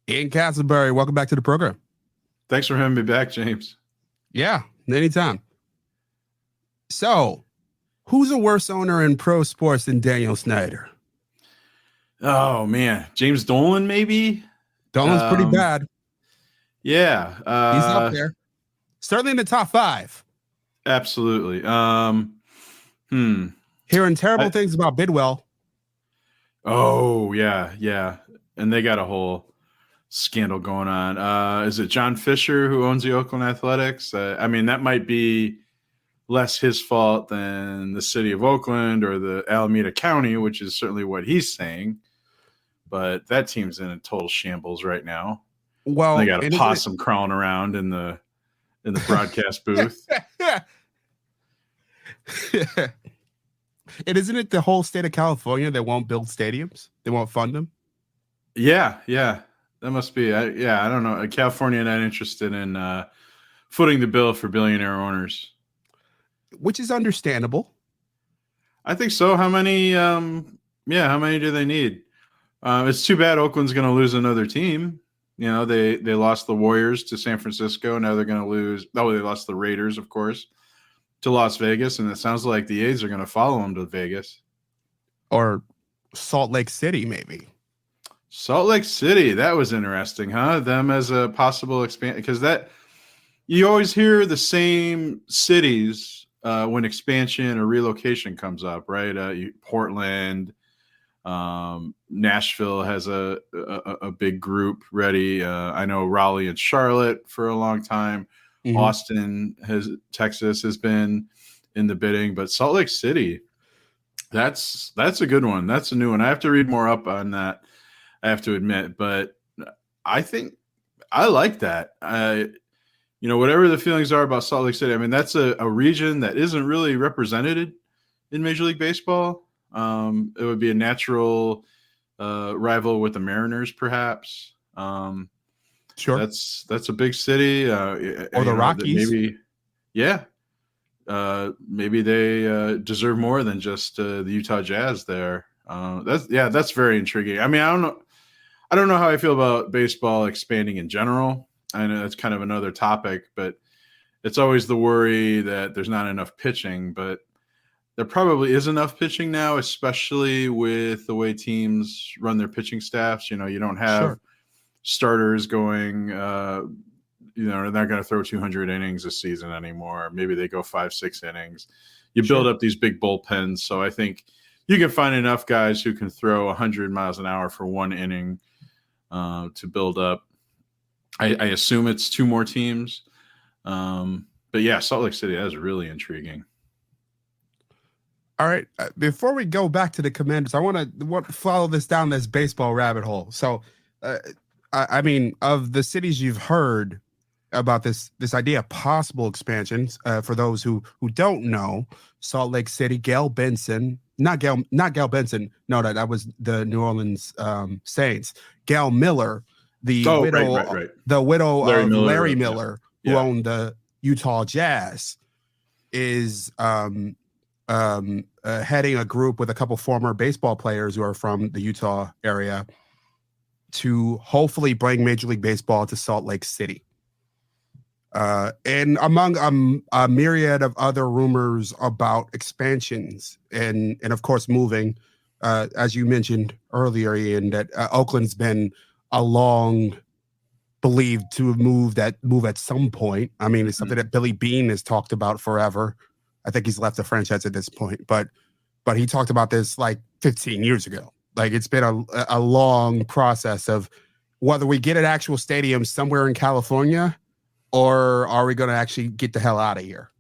Ian Casselberry, welcome back to the program. Thanks for having me back, James. Yeah, anytime. So, who's a worse owner in pro sports than Daniel Snyder? Oh man, James Dolan, maybe. Dolan's pretty bad. Yeah, He's up there, certainly in the top 5. Absolutely. Hearing terrible things about Bidwell. Oh yeah, and they got a whole scandal going on. Is it John Fisher who owns the Oakland Athletics? I mean, that might be less his fault than the city of Oakland or the Alameda County, which is certainly what he's saying. But that team's in a total shambles right now. Well, they got a possum crawling around in the broadcast booth. And isn't it the whole state of California that won't build stadiums? They won't fund them? Yeah. That must be. I don't know. California not interested in footing the bill for billionaire owners. Which is understandable. I think so. How many? How many do they need? It's too bad Oakland's going to lose another team. You know, they lost the Warriors to San Francisco. Now they're going to lose. Oh, they lost the Raiders, of course, to Las Vegas. And it sounds like the A's are going to follow them to Vegas. Or Salt Lake City, maybe. Salt Lake City. That was interesting, huh? Them as a possible expand. Because that you always hear the same cities when expansion or relocation comes up, right? Portland. Nashville has a big group ready. I know Raleigh and Charlotte for a long time. Mm-hmm. Austin Texas has been in the bidding, but Salt Lake City, that's a good one. That's a new one. I have to read more up on that, I have to admit, but I think I like that. Whatever the feelings are about Salt Lake City, I mean, that's a region that isn't really represented in Major League Baseball. It would be a natural rival with the Mariners, perhaps. Sure, that's a big city, or the Rockies. Maybe they deserve more than just the Utah Jazz there. That's very intriguing. I mean, I don't know how I feel about baseball expanding in general. I know that's kind of another topic, but it's always the worry that there's not enough pitching, but there probably is enough pitching now, especially with the way teams run their pitching staffs. You know, you don't have starters going, they're not going to throw 200 innings a season anymore. Maybe they go 5-6 innings. You build up these big bullpens. So I think you can find enough guys who can throw 100 miles an hour for one inning to build up. I assume it's 2 more teams. But yeah, Salt Lake City, that is really intriguing. All right. Before we go back to the Commanders, I want to follow this down this baseball rabbit hole. So, I mean, of the cities you've heard about this idea of possible expansions, for those who don't know, Salt Lake City, Gail Benson, not Gail Benson. No, that was the New Orleans Saints. Gail Miller, the widow of Larry Miller, who owned the Utah Jazz, is heading a group with a couple former baseball players who are from the Utah area to hopefully bring Major League Baseball to Salt Lake City. And among a myriad of other rumors about expansions and of course moving, as you mentioned earlier, Ian, that Oakland's been a long believed to move at some point. I mean, it's something that Billy Beane has talked about forever. I think he's left the franchise at this point, but he talked about this like 15 years ago. Like, it's been a long process of whether we get an actual stadium somewhere in California or are we going to actually get the hell out of here?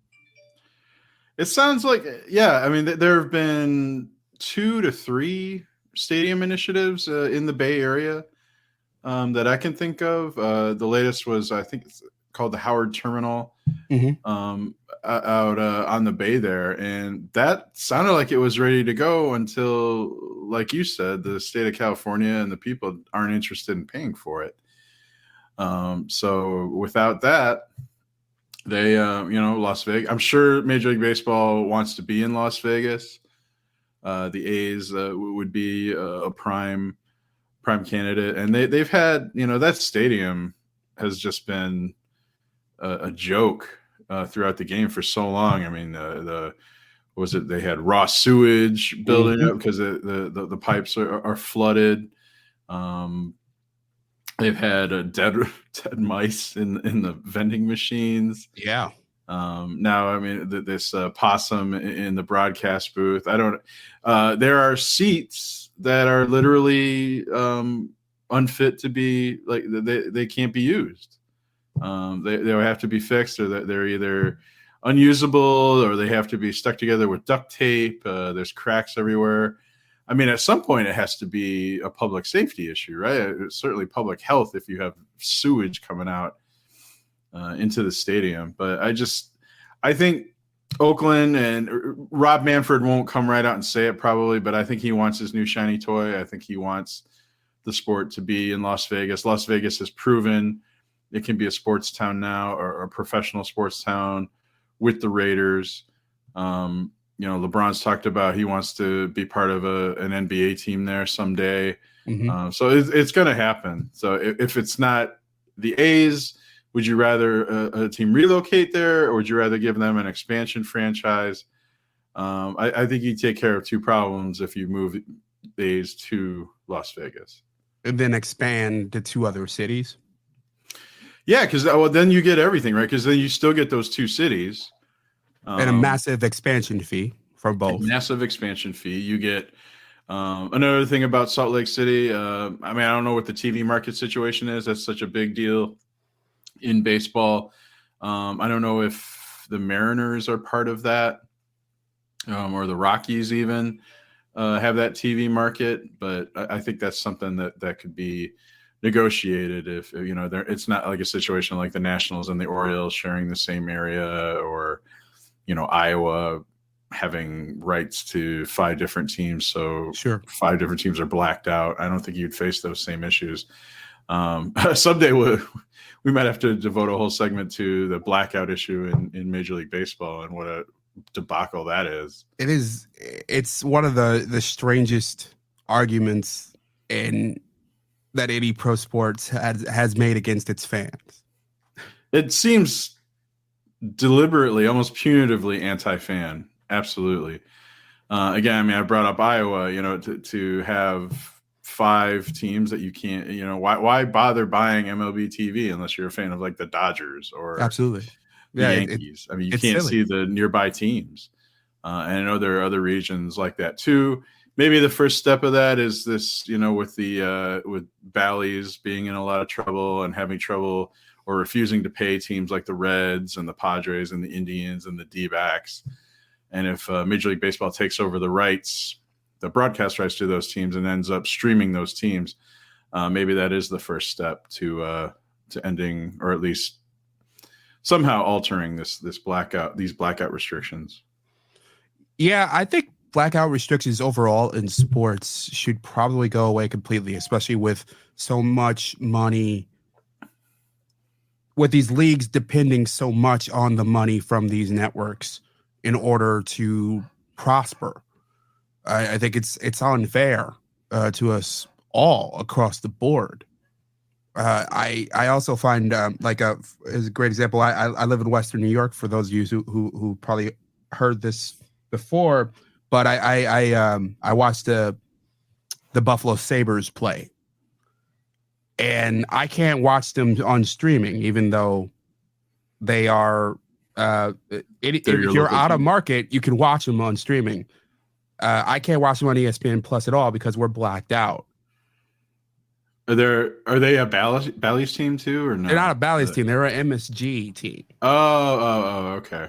It sounds like, I mean, there have been 2 to 3 stadium initiatives in the Bay Area that I can think of. The latest was, I think it's called the Howard Terminal out on the bay there. And that sounded like it was ready to go until, like you said, the state of California and the people aren't interested in paying for it. So without that, they, Las Vegas, I'm sure Major League Baseball wants to be in Las Vegas. The A's would be a prime prime candidate. And they've had, that stadium has just been a joke throughout the game for so long. I mean, they had raw sewage building up because the pipes are flooded. They've had dead mice in the vending machines. Yeah. Now, I mean, this possum in the broadcast booth. There are seats that are literally unfit to be, like, they can't be used. They have to be fixed, or they're either unusable, or they have to be stuck together with duct tape. There's cracks everywhere. I mean, at some point, it has to be a public safety issue, right? It's certainly public health if you have sewage coming out into the stadium. But I think Oakland, and Rob Manfred won't come right out and say it probably, but I think he wants his new shiny toy. I think he wants the sport to be in Las Vegas. Las Vegas has proven it can be a sports town now, or a professional sports town with the Raiders. LeBron's talked about he wants to be part of an NBA team there someday. So it's going to happen. So if it's not the A's, would you rather a team relocate there, or would you rather give them an expansion franchise? I think you take care of two problems if you move the A's to Las Vegas. And then expand to 2 other cities. Yeah, because then you get everything, right? Because then you still get those 2 cities. And a massive expansion fee for both. Massive expansion fee. You get another thing about Salt Lake City. I don't know what the TV market situation is. That's such a big deal in baseball. I don't know if the Mariners are part of that, or the Rockies even have that TV market. But I think that's something that could be negotiated if, it's not like a situation like the Nationals and the Orioles sharing the same area, or Iowa having rights to 5 different teams. So sure, 5 different teams are blacked out. I don't think you'd face those same issues. Someday we might have to devote a whole segment to the blackout issue in Major League Baseball, and what a debacle that is. It's one of the strangest arguments that any pro sports has made against its fans. It seems deliberately, almost punitively anti-fan. Absolutely. Again, I brought up Iowa, to have 5 teams that you can't, why bother buying MLB TV unless you're a fan of, like, the Dodgers or absolutely the Yankees. You can't see the nearby teams. And I know there are other regions like that too. Maybe the first step of that is this, with Bally's being in a lot of trouble and having trouble, or refusing to pay teams like the Reds and the Padres and the Indians and the D-backs. And if Major League Baseball takes over the rights, the broadcast rights to those teams, and ends up streaming those teams, maybe that is the first step to ending, or at least somehow altering these blackout restrictions. Yeah, I think blackout restrictions overall in sports should probably go away completely, especially with so much money, with these leagues depending so much on the money from these networks in order to prosper. I think it's unfair to us all across the board. I also find as a great example. I live in Western New York. For those of you who probably heard this before, but I watched the Buffalo Sabres play. And I can't watch them on streaming, even though they are. If you're out of market, you can watch them on streaming. I can't watch them on ESPN Plus at all because we're blacked out. Are they a Bally's team too, or no? They're not a Bally's team. They're an MSG team. Oh, okay.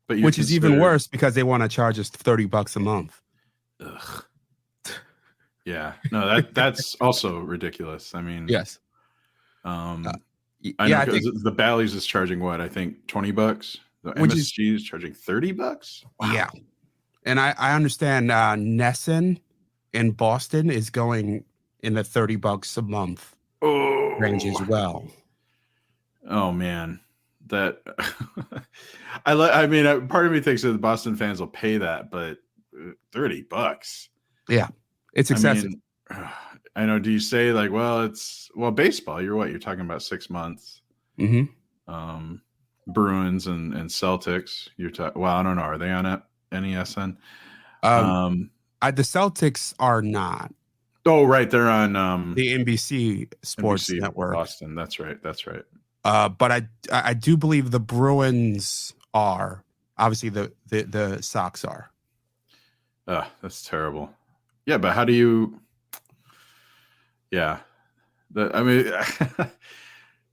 But which is even worse because they want to charge us $30 a month. Ugh. Yeah, no, that's also ridiculous. I mean, yes. I think the Bally's is charging what? I think $20. The MSG is charging $30. Wow. Yeah, and I understand Nesson in Boston is going in the $30 a month range as well. Oh man, that part of me thinks that the Boston fans will pay that, but $30. Yeah. It's excessive. I know. Do you say like, well, baseball? You're talking about 6 months. Mm-hmm. Bruins and Celtics. You're talking. Well, I don't know. Are they on NESN? The Celtics are not. Oh, right. They're on the NBC Sports NBC Network. Boston. That's right. But I do believe the Bruins are. Obviously, the Sox are. That's terrible. Yeah, but how do you? Yeah, I mean,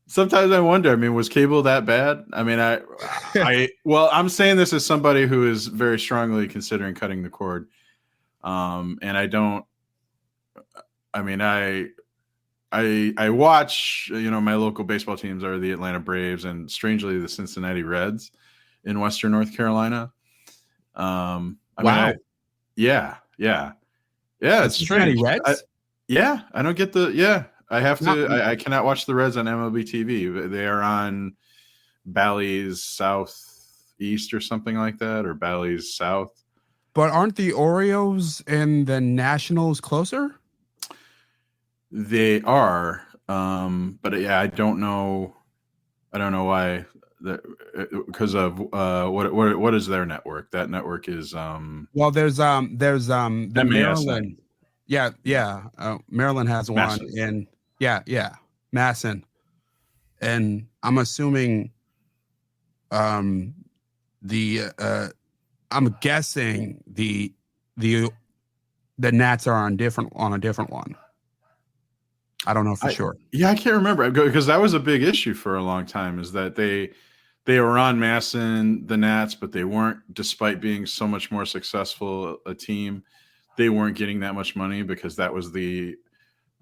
sometimes I wonder. I mean, was cable that bad? I mean, I'm saying this as somebody who is very strongly considering cutting the cord, and I don't. I mean, I watch. My local baseball teams are the Atlanta Braves and, strangely, the Cincinnati Reds in Western North Carolina. Wow. Yeah. It's strange. Reds. I don't get the. Yeah, I have to. I cannot watch the Reds on MLB TV. They are on Bally's Southeast or something like that, or Bally's South. But aren't the Orioles and the Nationals closer? They are, but yeah, I don't know why. Because of what is their network? That network is well, there's the Maryland. Yeah. Maryland has Masson. one, and Masson, and I'm assuming I'm guessing the Nats are on a different one. I don't know for sure. Yeah, I can't remember, because that was a big issue for a long time, is that they were on Masson, the Nats, but they weren't, despite being so much more successful a team, they weren't getting that much money, because that was the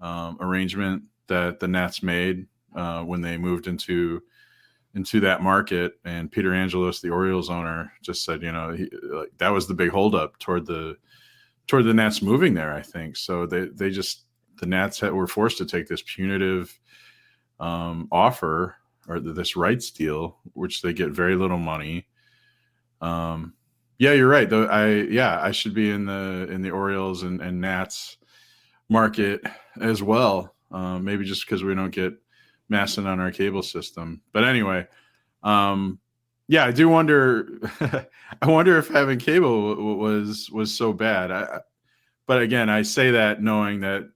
arrangement that the Nats made when they moved into that market. And Peter Angelos, the Orioles owner, just said, that was the big holdup toward the Nats moving there, I think. So the Nats were forced to take this punitive offer, or this rights deal, which they get very little money. Yeah, you're right. Though I should be in the Orioles and Nats market as well. Maybe just because we don't get Masson on our cable system. But anyway, yeah, I do wonder. I wonder if having cable was so bad. But again, I say that knowing that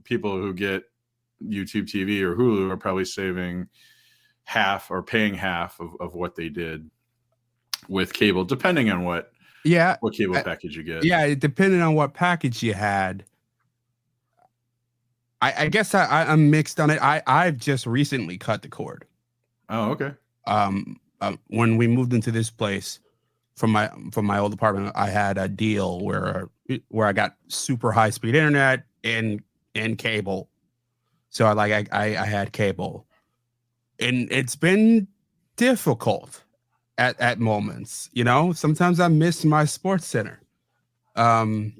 people who get YouTube TV or Hulu are probably saving half or paying half of what they did with cable, depending on what cable package you get. Yeah, depending on what package you had. I guess I'm mixed on it. I've just recently cut the cord. Oh, okay. When we moved into this place from my old apartment, I had a deal where I got super high speed internet and cable. So I had cable, and it's been difficult at moments. Sometimes I miss my sports center. And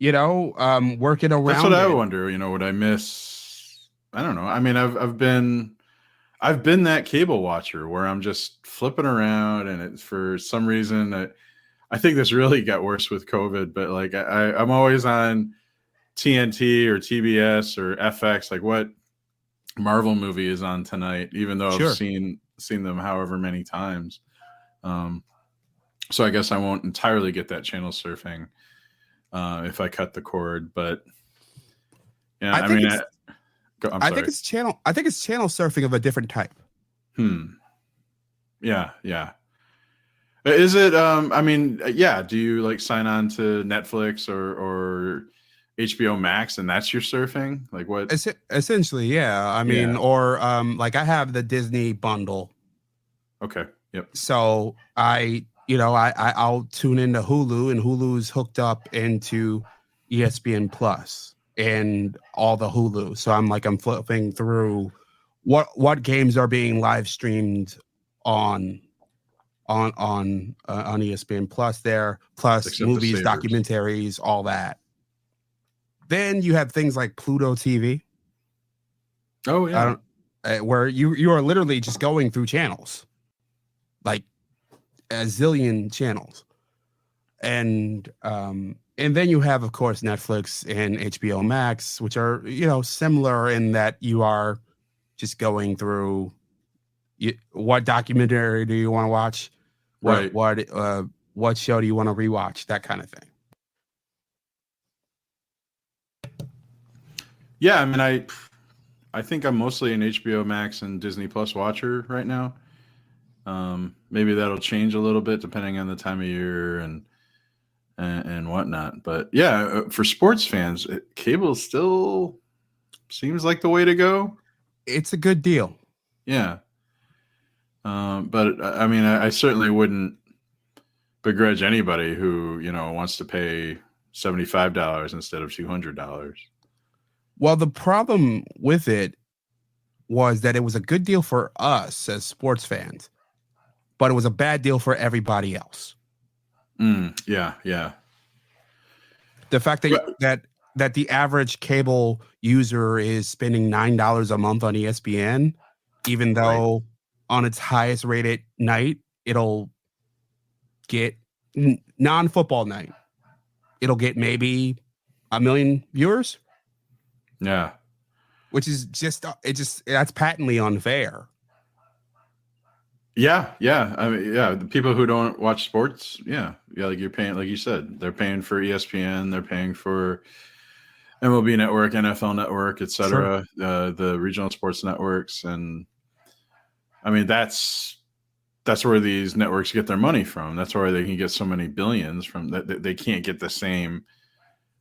working around. That's what I wonder. Would I miss? I don't know. I mean, I've been that cable watcher where I'm just flipping around, and it's for some reason I think this really got worse with COVID. But like I'm always on TNT or TBS or FX. Like, what Marvel movie is on tonight? Even though I've seen them however many times. So I guess I won't entirely get that channel surfing if I cut the cord, but yeah, I think it's channel surfing of a different type. Yeah. Is it? Do you like sign on to Netflix or HBO Max, and that's your surfing? Like what? Essentially, yeah. I mean, or like I have the Disney bundle. Okay. Yep. So I'll tune into Hulu, and Hulu's hooked up into ESPN Plus and all the Hulu. So I'm flipping through what games are being live streamed on ESPN Plus there, plus except movies, documentaries, all that. Then you have things like Pluto TV. Oh yeah, where you are literally just going through channels, like a zillion channels, and And then you have, of course, Netflix and HBO Max, which are, similar in that you are just going through what documentary do you want to watch? Right. What show do you want to rewatch? That kind of thing. Yeah, I mean, I think I'm mostly an HBO Max and Disney Plus watcher right now. Maybe that'll change a little bit depending on the time of year and whatnot. But yeah, for sports fans, cable still seems like the way to go. It's a good deal. Yeah. But I mean, I certainly wouldn't begrudge anybody who, wants to pay $75 instead of $200. Well, the problem with it was that it was a good deal for us as sports fans, but it was a bad deal for everybody else. Yeah. The fact that the average cable user is spending $9 a month on ESPN, even though on its highest rated night, it'll get non-football night, it'll get maybe 1 million viewers. Yeah. Which is that's patently unfair. Yeah. I mean, the people who don't watch sports, like you're paying, like you said, they're paying for ESPN, they're paying for MLB Network, NFL Network, etc. Sure. The regional sports networks, and I mean that's where these networks get their money from. That's where they can get so many billions from. That they can't get the same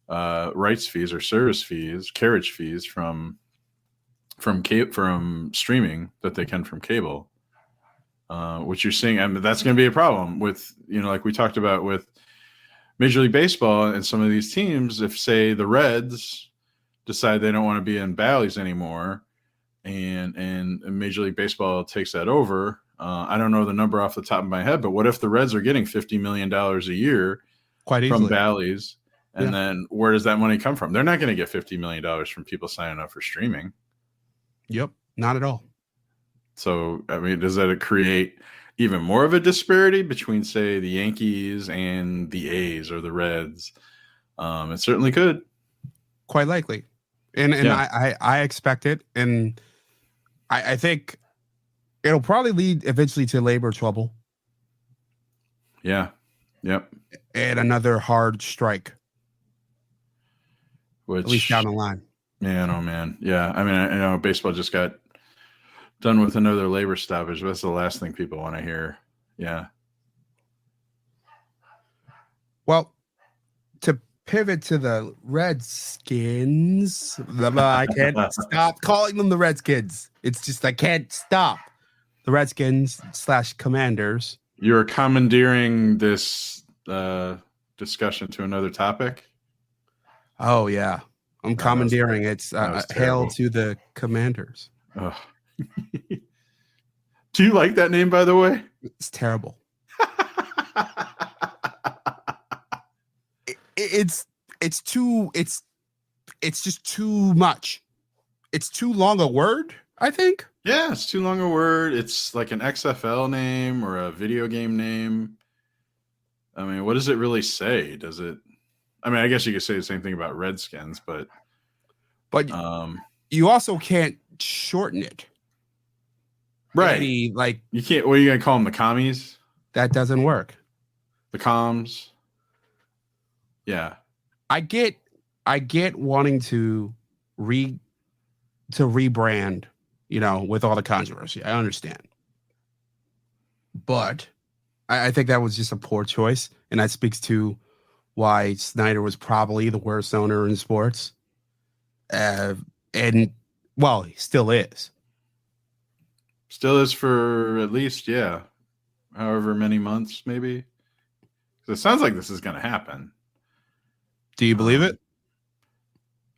rights fees or service fees, carriage fees from streaming that they can from cable. Which you're seeing, and that's going to be a problem with, like we talked about with Major League Baseball and some of these teams. If, say, the Reds decide they don't want to be in Bally's anymore, and Major League Baseball takes that over, I don't know the number off the top of my head, but what if the Reds are getting $50 million a year from Bally's, and then where does that money come from? They're not going to get $50 million from people signing up for streaming. Yep, not at all. So, I mean, does that create even more of a disparity between, say, the Yankees and the A's or the Reds? It certainly could. Quite likely. And I expect it. And I think it'll probably lead eventually to labor trouble. Yeah. Yep. And another hard strike. Which, at least down the line. Man, oh, man. Yeah. I mean, I know baseball just got done with another labor stoppage. That's the last thing people want to hear. Yeah. Well, to pivot to the Redskins, I can't stop calling them the Redskins. It's just I can't stop. The Redskins / Commanders. You're commandeering this discussion to another topic? Oh, yeah. I'm commandeering. It's hail to the Commanders. Oh. Do you like that name, by the way? It's terrible. It's just too much. It's too long a word, I think. Yeah, it's too long a word. It's like an XFL name or a video game name. I mean, what does it really say? Does it? I mean, I guess you could say the same thing about Redskins, but you also can't shorten it. Right. You can't. What are you going to call them? The commies? That doesn't work. The comms? Yeah. I get wanting to rebrand, with all the controversy. I understand. But I think that was just a poor choice. And that speaks to why Snyder was probably the worst owner in sports. And, well, he still is. Still is for at least, however many months, maybe. So it sounds like this is going to happen. Do you believe it?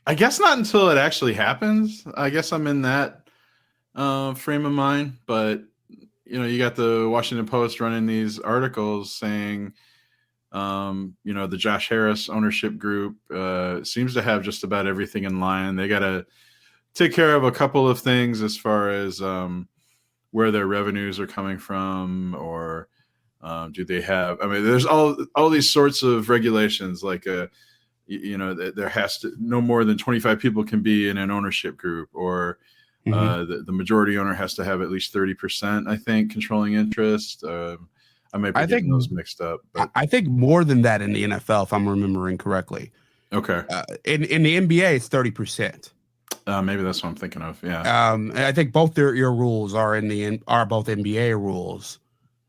I guess not until it actually happens. I guess I'm in that frame of mind. But, you got the Washington Post running these articles saying, the Josh Harris ownership group seems to have just about everything in line. They got to take care of a couple of things as far as where their revenues are coming from, or do they have? I mean, there's all these sorts of regulations, like there has to no more than 25 people can be in an ownership group, or the majority owner has to have at least 30%, I think, controlling interest. I might be getting those mixed up, but I think more than that in the NFL, if I'm remembering correctly. Okay. In the NBA, it's 30%. Maybe that's what I'm thinking of. Yeah. I think both your rules are both NBA rules,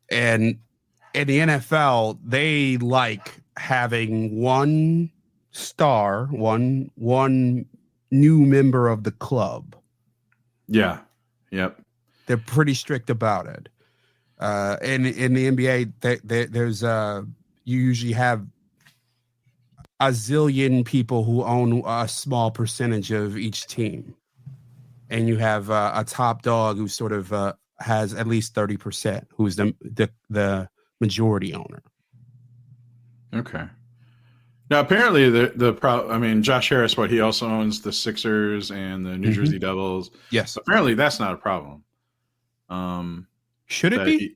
and in the NFL, they like having one star, one new member of the club. Yeah. Yep. They're pretty strict about it. In the NBA, there's you usually have a zillion people who own a small percentage of each team, and you have a top dog who sort of has at least 30%, who's the majority owner. Okay. Now, apparently, Josh Harris, he also owns the Sixers and the New Jersey Devils. Yes. Apparently, that's not a problem. Should it be?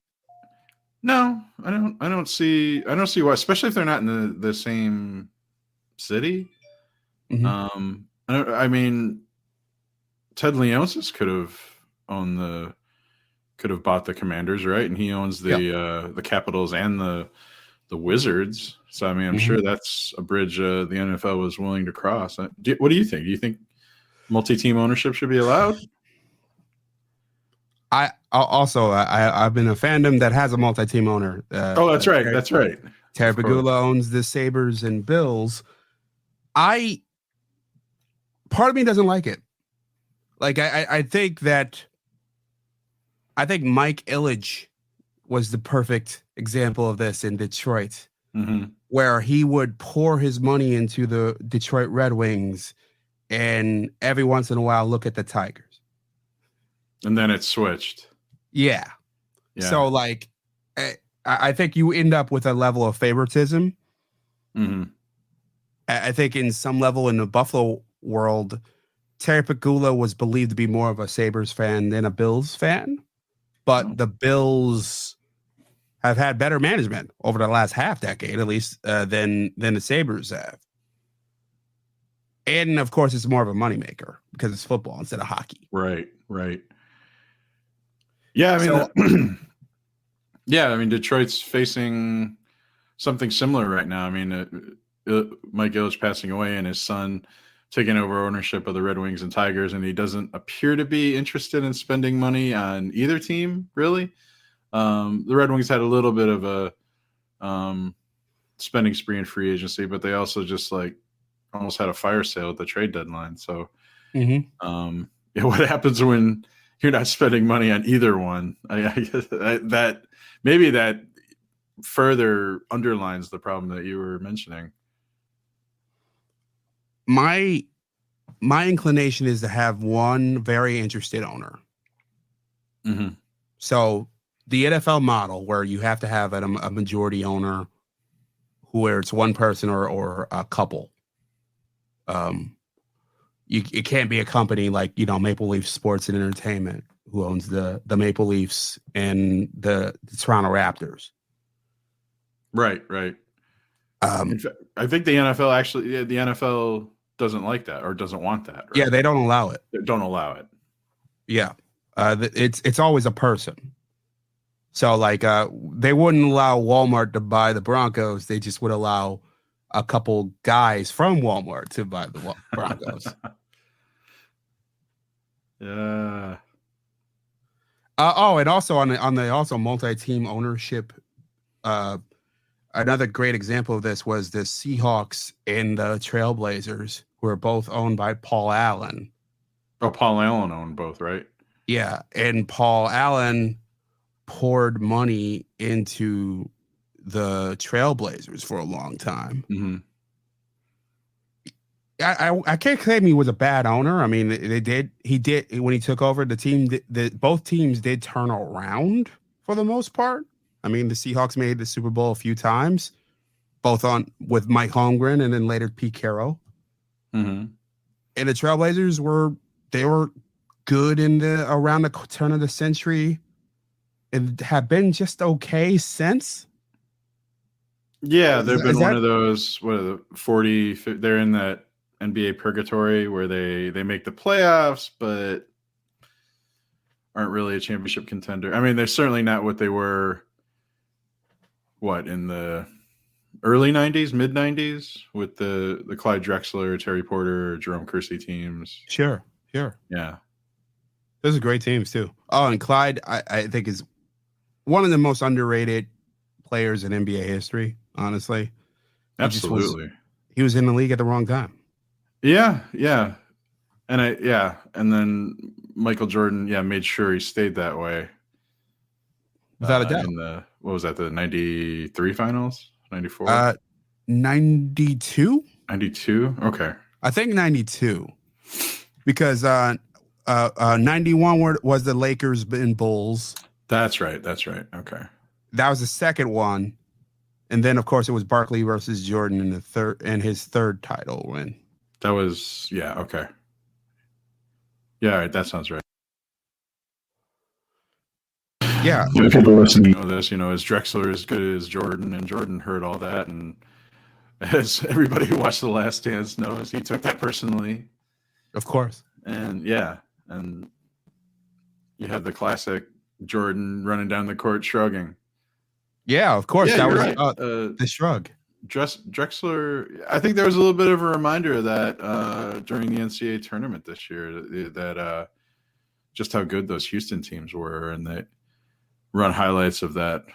No, I don't see why, especially if they're not in the same city. I mean, Ted Leonsis could have bought the Commanders, right? And he owns the Capitals and the Wizards. So I mean, I'm sure that's a bridge the NFL was willing to cross. What do you think? Do you think multi-team ownership should be allowed? I've been a fandom that has a multi-team owner. That's right. That's right. Terry Pegula owns the Sabres and Bills. Part of me doesn't like it. Like I think Mike Ilitch was the perfect example of this in Detroit, where he would pour his money into the Detroit Red Wings and every once in a while look at the Tigers. And then it switched. Yeah. So like, I think you end up with a level of favoritism. I think in some level in the Buffalo world, Terry Pegula was believed to be more of a Sabres fan than a Bills fan, but the Bills have had better management over the last half decade, at least, than the Sabres have. And of course, it's more of a moneymaker because it's football instead of hockey. Right. Yeah, I mean, Detroit's facing something similar right now. I mean, Mike Ilitch passing away and his son taking over ownership of the Red Wings and Tigers, and he doesn't appear to be interested in spending money on either team, really. The Red Wings had a little bit of a spending spree in free agency, but they also just almost had a fire sale at the trade deadline. So what happens when you're not spending money on either one? I guess that further underlines the problem that you were mentioning. My inclination is to have one very interested owner. So the NFL model, where you have to have a majority owner, where it's one person or a couple. It can't be a company like Maple Leaf Sports and Entertainment, who owns the Maple Leafs and the Toronto Raptors. Right. In fact, I think the NFL doesn't like that or doesn't want that. Right? Yeah, they don't allow it. They don't allow it. Yeah, it's always a person. So they wouldn't allow Walmart to buy the Broncos. They just would allow a couple guys from Walmart to buy the Broncos. Yeah. And also on the multi-team ownership, another great example of this was the Seahawks and the Trailblazers, who are both owned by Paul Allen. Oh, Paul Allen owned both, right? Yeah, and Paul Allen poured money into the Trailblazers for a long time. I can't claim he was a bad owner. I mean, he did when he took over the team. Both teams did turn around for the most part. I mean, the Seahawks made the Super Bowl a few times, both with Mike Holmgren and then later Pete Carroll. And the Trailblazers were good around the turn of the century and have been just okay since. Yeah, they've been Is one that of those. What are the 40? They're in that NBA purgatory where they make the playoffs, but aren't really a championship contender. I mean, they're certainly not what they were. What in the early '90s, mid '90s, with the Clyde Drexler, Terry Porter, Jerome Kersey teams. sure? Yeah, Those are great teams too. Oh, and Clyde, I think is one of the most underrated players in NBA history. Honestly, he just was. absolutely. He was in the league at the wrong time. Yeah, and then Michael Jordan, made sure he stayed that way. Without a doubt. In the what was that, the '93 finals, '94, 92. '92? Okay, I think 92, because 91 was the Lakers and Bulls. that's right. Okay, That was the second one, and then of course it was Barkley versus Jordan in his third title win. that was okay. Yeah, all right, that sounds right. Yeah, People listening to this, is Drexler as good as Jordan, and Jordan heard all that, and as everybody who watched The Last Dance knows, he took that personally. of course. And and you have the classic Jordan running down the court shrugging. Yeah, of course. Yeah, that was right. the shrug. Drexler, I think there was a little bit of a reminder of that during the NCAA tournament this year, that just how good those Houston teams were, and they run highlights of that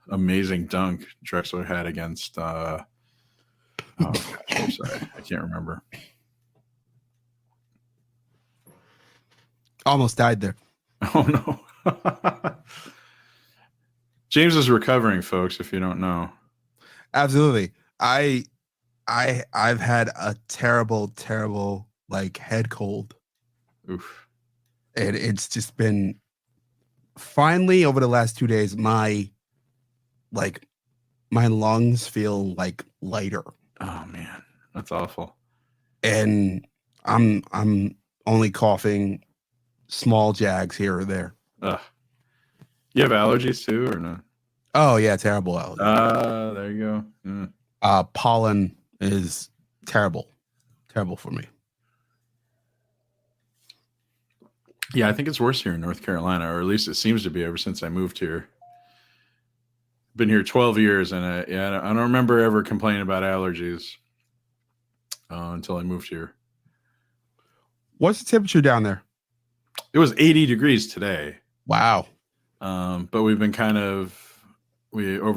amazing dunk Drexler had against oh gosh, I'm sorry, I can't remember. Almost died there. Oh no. James is recovering, folks, if you don't know. Absolutely. I've had a terrible like head cold. Oof. And it's just been finally over the last 2 days, my lungs feel like lighter. Oh man, that's awful. And I'm only coughing small jags here or there. Ugh. You have allergies too, or no? Oh yeah, terrible allergy. There you go. Pollen is terrible for me. Yeah, I think it's worse here in North Carolina, or at least it seems to be ever since I moved here. Been here 12 years, and I don't remember ever complaining about allergies until I moved here. What's the temperature down there? It was 80 degrees today. Wow. But we've been over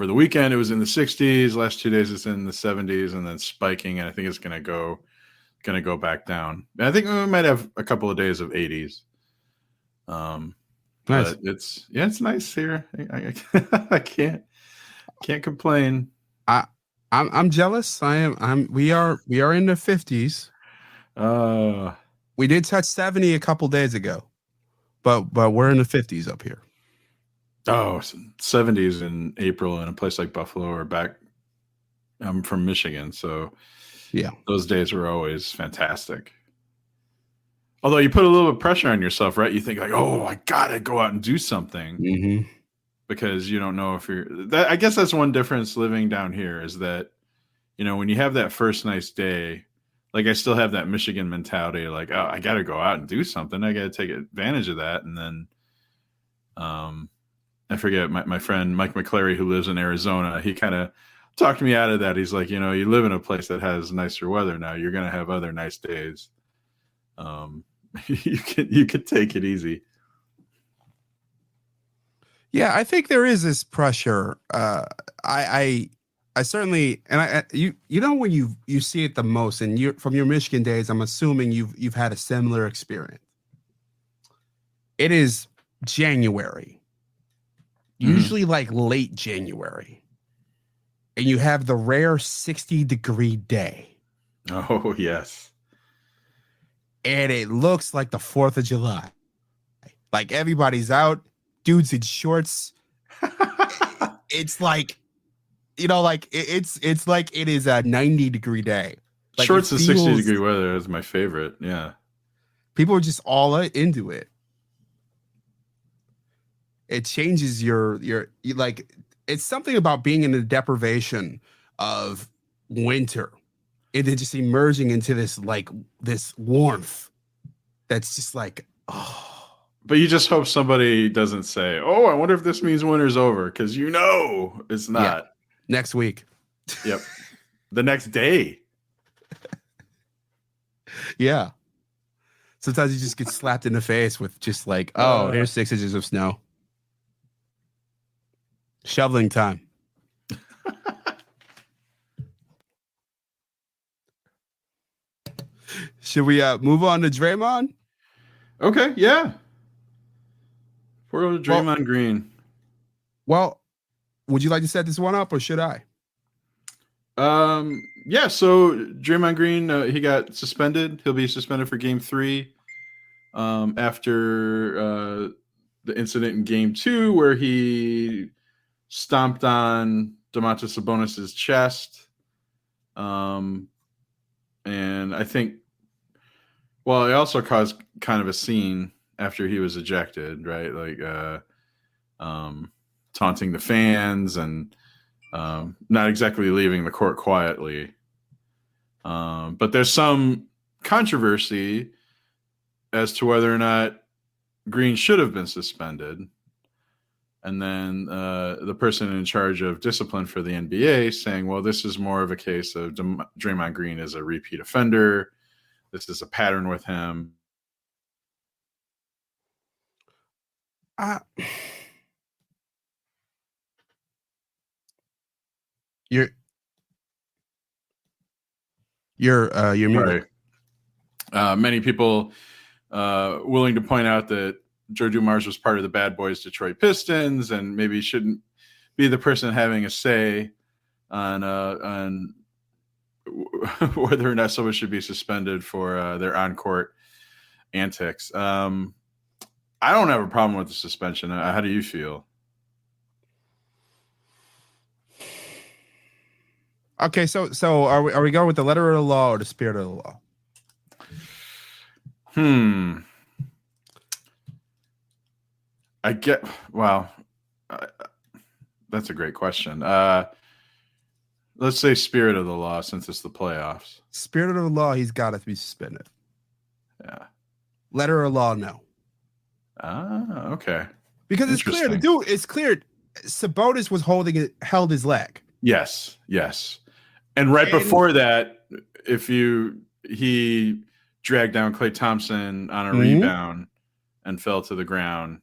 the weekend it was in the 60s. Last 2 days it's in the 70s, and then spiking, and I think it's gonna go back down. I think we might have a couple of days of 80s. Nice. But it's nice here. I can't complain. I'm jealous. We are in the 50s. We did touch 70 a couple days ago, but we're in the 50s up here. Oh, 70s in April in a place like Buffalo or back. I'm from Michigan, so yeah, those days were always fantastic. Although you put a little bit of pressure on yourself, right? You think like, oh, I gotta go out and do something, because you don't know if you're. I guess that's one difference living down here is that, when you have that first nice day, like I still have that Michigan mentality, like, oh, I gotta go out and do something. I gotta take advantage of that, and then, I forget my friend Mike McClary, who lives in Arizona. He kind of talked me out of that. He's like, you live in a place that has nicer weather now. You're gonna have other nice days. You could take it easy. Yeah, I think there is this pressure. I certainly, and when you see it the most, and you from your Michigan days, I'm assuming you've had a similar experience. It is January, usually like late January, and you have the rare 60-degree day. Oh yes. And it looks like the 4th of July. Like everybody's out, dudes in shorts. It's like, it's like it is a 90-degree day. Like shorts and 60-degree weather is my favorite. Yeah. People are just all into it. It changes your like, it's something about being in a deprivation of winter, and then just emerging into this warmth that's just like, oh. But you just hope somebody doesn't say, "Oh, I wonder if this means winter's over," because it's not. Yeah. Next week. Yep. The next day. Yeah. Sometimes you just get slapped in the face with just like, oh, here's 6 inches of snow. Shoveling time. Should we move on to Draymond? Okay, yeah. Poor old Draymond Green. Well, would you like to set this one up, or should I? Yeah, so Draymond Green, he got suspended. He'll be suspended for game 3 after the incident in game 2 where he stomped on Domantas Sabonis's chest. And I think, well, it also caused kind of a scene after he was ejected, right? Like taunting the fans and not exactly leaving the court quietly. But there's some controversy as to whether or not Green should have been suspended. And then the person in charge of discipline for the NBA saying, well, this is more of a case of Draymond Green is a repeat offender. This is a pattern with him. You're right. Many people willing to point out that Joe Dumars was part of the Bad Boys Detroit Pistons and maybe shouldn't be the person having a say on whether or not someone should be suspended for their on-court antics. I don't have a problem with the suspension. How do you feel? Okay, so are we going with the letter of the law or the spirit of the law? I get. Wow, that's a great question. Let's say spirit of the law, since it's the playoffs. Spirit of the law, he's got to be suspended. Yeah. Letter of law, no. Okay. Because it's clear, it's clear. Sabonis was held his leg. Yes. And before that, he dragged down Klay Thompson on a rebound and fell to the ground,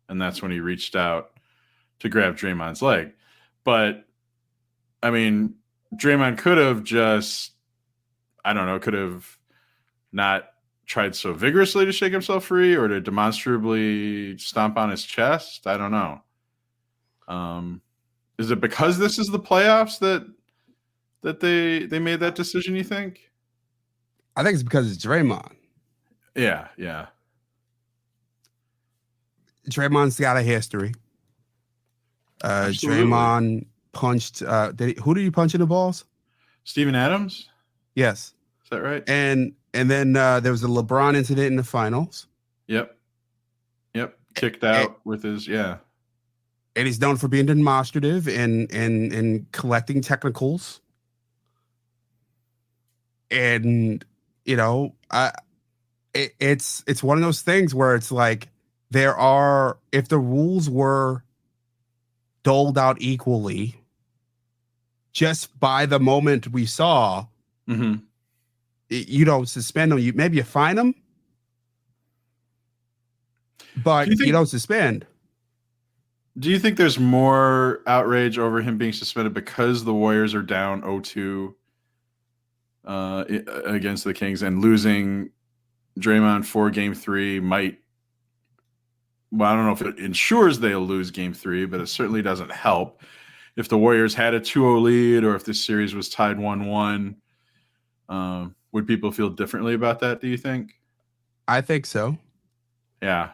and that's when he reached out to grab Draymond's leg. But I mean, Draymond could have could have not tried so vigorously to shake himself free or to demonstrably stomp on his chest. I don't know. Is it because this is the playoffs that they made that decision, you think? I think it's because it's Draymond. Yeah. Draymond's got a history. Draymond punched who did he punch in the balls? Steven Adams? Yes. Is that right? And then there was a LeBron incident in the finals. Yep. Kicked out with his And he's known for being demonstrative and collecting technicals. And it's one of those things where it's like if the rules were doled out equally, just by the moment we saw, you don't suspend them. Maybe you fine them, but you don't suspend. Do you think there's more outrage over him being suspended because the Warriors are down 0-2 against the Kings and losing Draymond for game 3 might, well, I don't know if it ensures they'll lose game 3, but it certainly doesn't help. If the Warriors had a 2-0 lead or if this series was tied 1-1, would people feel differently about that, do you think? I think so. Yeah.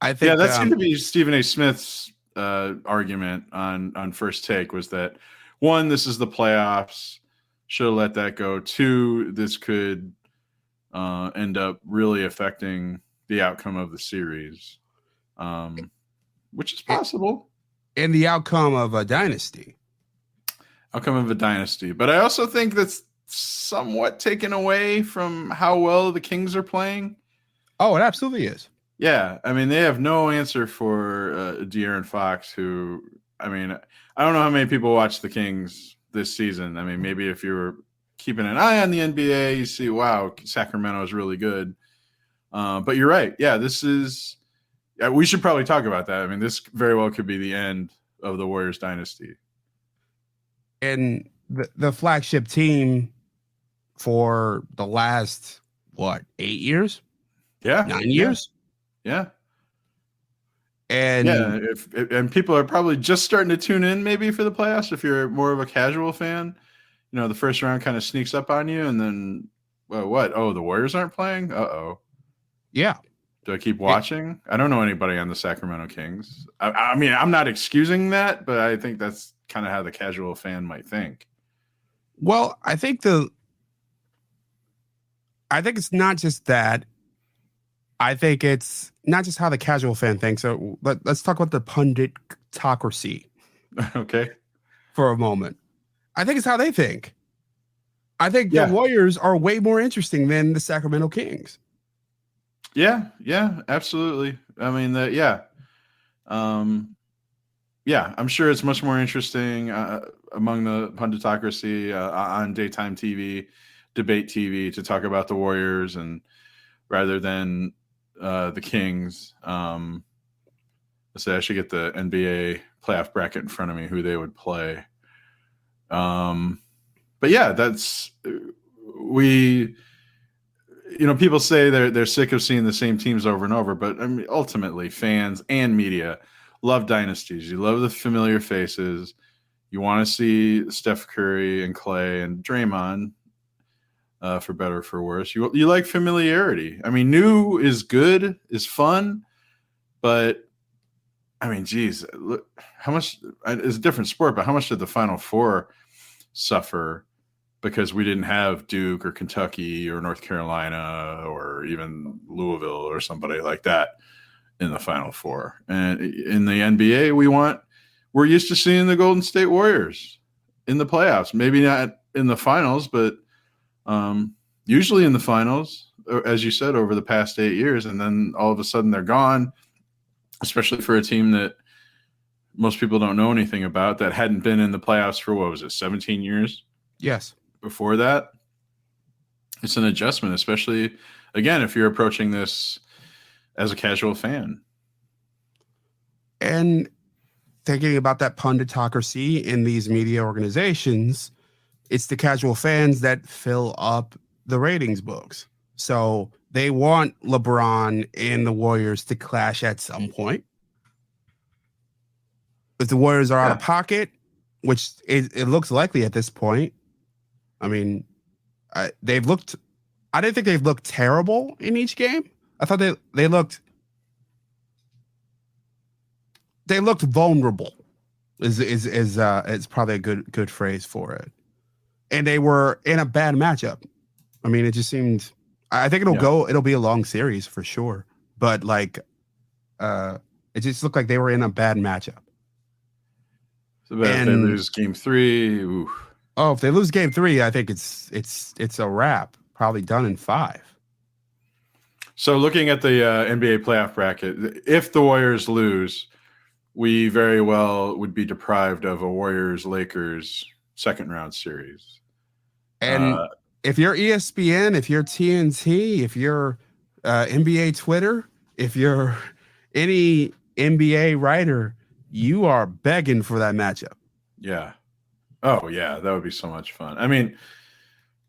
I think that seemed to be Stephen A. Smith's argument on First Take was that, 1, this is the playoffs, should have let that go. 2, this could end up really affecting the outcome of the series, which is possible. And the outcome of a dynasty. outcome of a dynasty. But I also think that's somewhat taken away from how well the Kings are playing. Oh, it absolutely is. Yeah, I mean, they have no answer for De'Aaron Fox, who, I mean, I don't know how many people watch the Kings this season. I mean, maybe if you were keeping an eye on the NBA, you see, wow, Sacramento is really good. But you're right. Yeah, we should probably talk about that. I mean, this very well could be the end of the Warriors dynasty. And the flagship team for the last, 8 years? Yeah. 9 years? Yeah. And yeah, and people are probably just starting to tune in maybe for the playoffs. If you're more of a casual fan, the first round kind of sneaks up on you, and then what? Oh, the Warriors aren't playing? Uh-oh. Yeah. Do I keep watching? I don't know anybody on the Sacramento Kings. I mean, I'm not excusing that, but I think that's kind of how the casual fan might think. Well, I think it's not just that. I think it's not just how the casual fan thinks. So let's talk about the punditocracy. Okay. For a moment. I think it's how they think. I think the Warriors are way more interesting than the Sacramento Kings. Yeah, absolutely. I mean, I'm sure it's much more interesting among the punditocracy on daytime TV, debate TV, to talk about the Warriors and rather than the Kings. Let's say I should get the NBA playoff bracket in front of me, who they would play. But yeah, people say they're sick of seeing the same teams over and over, but I mean, ultimately fans and media love dynasties. You love the familiar faces. You want to see Steph Curry and Clay and Draymond, for better or for worse. You like familiarity. I mean, new is good, is fun, but I mean, geez, look how much. It's a different sport, but how much did the Final Four suffer because we didn't have Duke or Kentucky or North Carolina or even Louisville or somebody like that in the Final Four? And in the NBA, we're used to seeing the Golden State Warriors in the playoffs. Maybe not in the finals, but usually in the finals, as you said, over the past 8 years. And then all of a sudden they're gone, especially for a team that most people don't know anything about, that hadn't been in the playoffs for, 17 years? Yes. Before that. It's an adjustment, especially, again, if you're approaching this as a casual fan. And thinking about that punditocracy in these media organizations, it's the casual fans that fill up the ratings books. So they want LeBron and the Warriors to clash at some point. If the Warriors are out of pocket, which it looks likely at this point. I mean, I didn't think they've looked terrible in each game. I thought they looked vulnerable. Is probably a good phrase for it. And they were in a bad matchup. I mean, it just seemed. I think it'll be a long series for sure. But it just looked like they were in a bad matchup. So if they lose game 3, oof. Oh, if they lose game 3, I think it's a wrap. Probably done in 5. So looking at the NBA playoff bracket, if the Warriors lose, we very well would be deprived of a Warriors-Lakers second round series. And if you're ESPN, if you're TNT, if you're NBA Twitter, if you're any NBA writer, you are begging for that matchup. Yeah. Oh, yeah. That would be so much fun. I mean,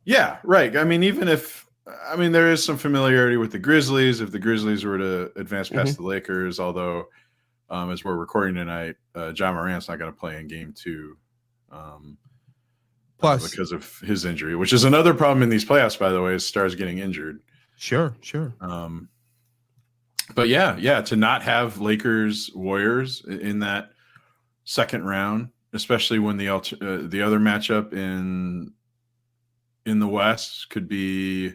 yeah, right. I mean, there is some familiarity with the Grizzlies. If the Grizzlies were to advance past the Lakers, although as we're recording tonight, Ja Morant's not going to play in game 2. Plus, because of his injury, which is another problem in these playoffs, by the way, is stars getting injured. Sure. But yeah, to not have Lakers Warriors in that second round, especially when the other matchup in the West could be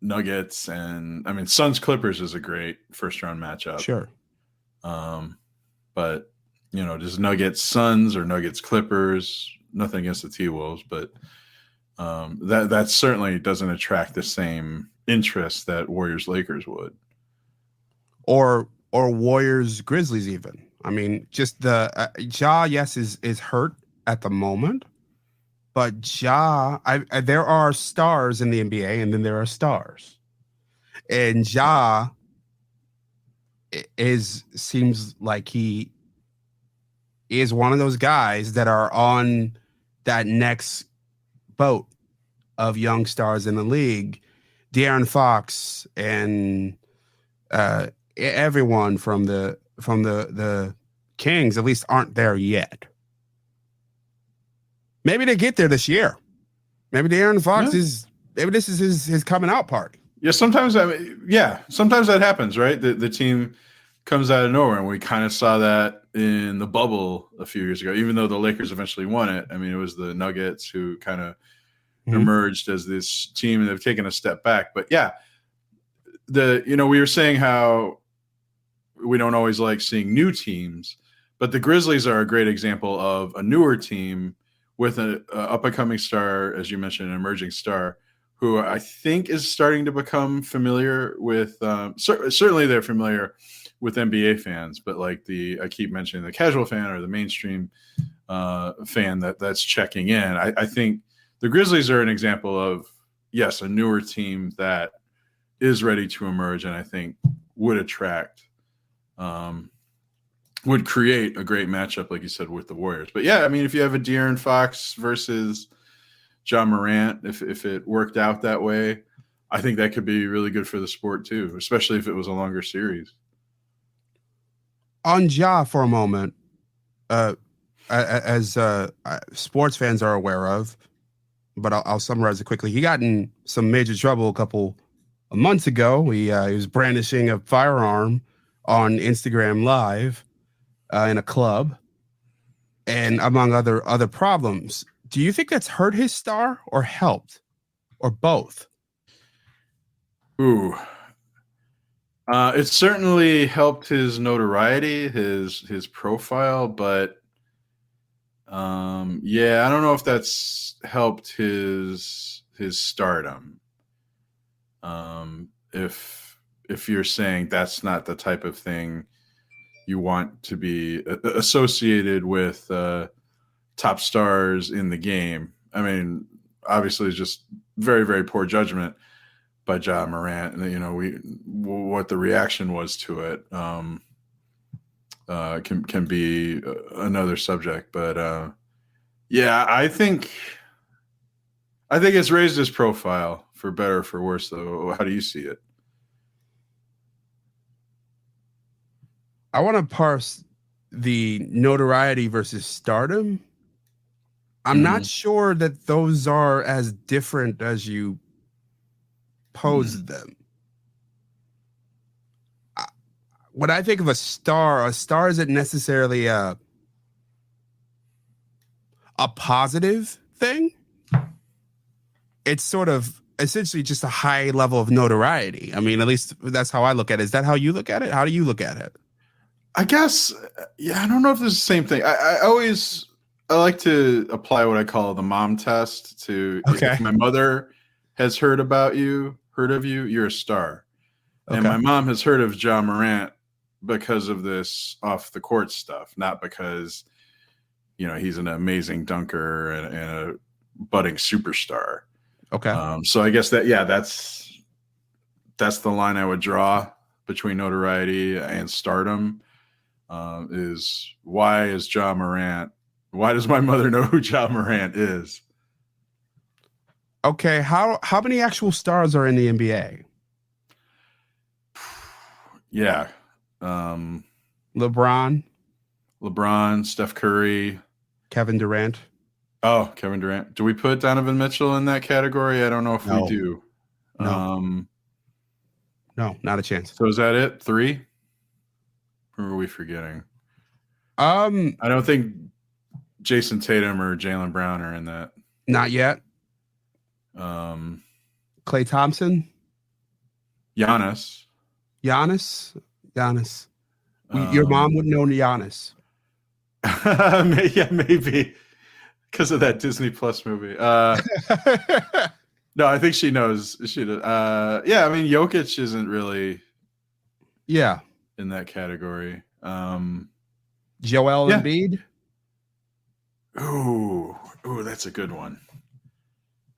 Nuggets, and I mean Suns Clippers is a great first round matchup. Sure. But does Nuggets Suns or Nuggets Clippers? nothing against the T-Wolves, but that certainly doesn't attract the same interest that Warriors Lakers would, or Warriors Grizzlies even. I mean, just the Ja, yes, is hurt at the moment, but Ja, there are stars in the NBA, and then there are stars, and Ja seems like he is one of those guys that are on that next boat of young stars in the league. De'Aaron Fox and everyone from the Kings at least aren't there yet. Maybe they get there this year. Maybe De'Aaron Fox maybe this is his coming out party. Yeah, sometimes sometimes that happens, right? The team comes out of nowhere, and we kind of saw that in the bubble a few years ago. Even though the Lakers eventually won it, I mean, it was the Nuggets who kind of emerged as this team, and they've taken a step back. But yeah, we were saying how we don't always like seeing new teams, but the Grizzlies are a great example of a newer team with an up-and-coming star, as you mentioned, an emerging star, who I think is starting to become familiar with. Certainly, they're familiar with NBA fans, but like I keep mentioning the casual fan or the mainstream fan that's checking in. I think the Grizzlies are an example of, yes, a newer team that is ready to emerge, and I think would attract, would create a great matchup, like you said, with the Warriors. But yeah, I mean, if you have a De'Aaron Fox versus John Morant, if it worked out that way, I think that could be really good for the sport too, especially if it was a longer series. On Ja for a moment, as sports fans are aware of, but I'll summarize it quickly. He got in some major trouble a couple of months ago. He was brandishing a firearm on Instagram Live in a club, and among other problems. Do you think that's hurt his star or helped, or both? Ooh, it certainly helped his notoriety, his profile, but I don't know if that's helped his stardom. If you're saying that's not the type of thing you want to be associated with top stars in the game, I mean, obviously it's just very, very poor judgment by Ja Morant, and what the reaction was to it can be another subject. But I think it's raised his profile, for better or for worse. Though, how do you see it? I want to parse the notoriety versus stardom. I'm not sure that those are as different as you pose them. When I think of a star isn't necessarily a positive thing. It's sort of essentially just a high level of notoriety. I mean, at least that's how I look at it. Is that how you look at it? How do you look at it? I guess, I don't know if it's the same thing. I like to apply what I call the mom test to, if my mother has heard of you, you're a star. Okay. And my mom has heard of Ja Morant because of this off the court stuff, not because, he's an amazing dunker and a budding superstar. Okay. So I guess that's the line I would draw between notoriety and stardom. Is why does my mother know who Ja Morant is? Okay, how many actual stars are in the NBA? Yeah. LeBron, Steph Curry, Kevin Durant. Oh, Kevin Durant. Do we put Donovan Mitchell in that category? I don't know if we do. No. No, not a chance. So is that it? 3? Or are we forgetting? I don't think Jason Tatum or Jaylen Brown are in that. Not yet. Klay Thompson. Giannis. Your mom would know Giannis. Yeah, maybe. because of that Disney Plus movie. No, I think she knows. She does. Yeah, I mean, Jokic isn't really Yeah. in that category. Joel Yeah. Embiid. Ooh, that's a good one.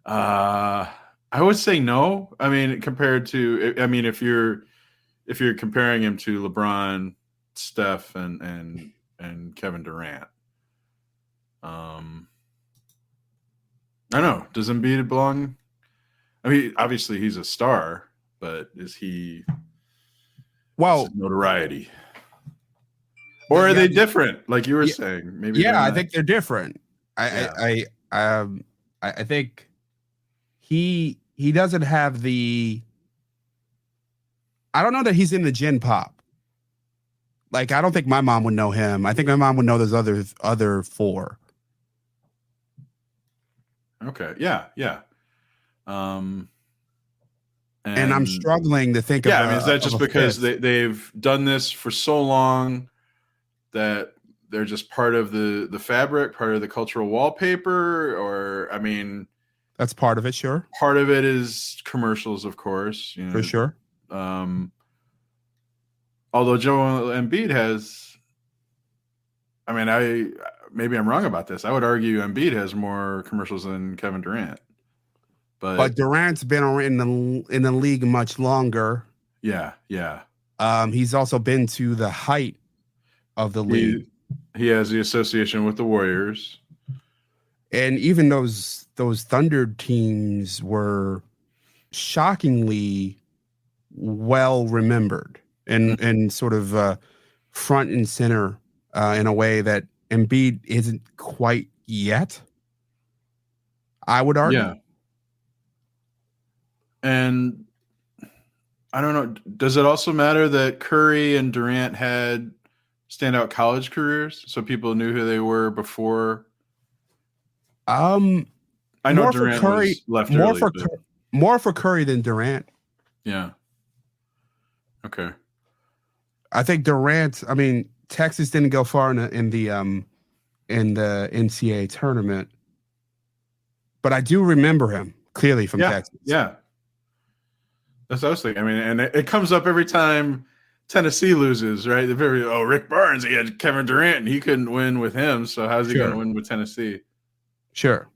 I would say no. I mean, compared to, I mean, if you're comparing him to LeBron, Steph, and Kevin Durant, I don't know. Does Embiid belong? I mean, obviously he's a star, but is he? Well, notoriety. Or are they different? Like you were saying, maybe. Yeah, I think they're different. I think he doesn't have the. I don't know that he's in the Gen Pop. Like, I don't think my mom would know him. I think my mom would know those other four. Okay. Yeah. And I'm struggling to think of. Yeah, I mean, is that just because they've done this for so long that they're just part of the fabric, part of the cultural wallpaper? Or, I mean, that's part of it, sure. Part of it is commercials, of course. You know, for sure. Although Joel Embiid has, I mean, maybe I'm wrong about this. I would argue Embiid has more commercials than Kevin Durant. But Durant's been in the league much longer. Yeah. He's also been to the height of the league. He has the association with the Warriors. And even those Thunder teams were shockingly well remembered and sort of front and center in a way that Embiid isn't quite yet, I would argue. Yeah. And I don't know, does it also matter that Curry and Durant had standout college careers so people knew who they were before? I know Durant was left early. More for Curry than Durant. Yeah. Okay. I think Durant, I mean, Texas didn't go far in the NCAA tournament, but I do remember him clearly from Texas. Yeah. That's what I was thinking. I mean, and it comes up every time Tennessee loses, right? Rick Barnes, he had Kevin Durant and he couldn't win with him. So how's he going to win with Tennessee? Sure.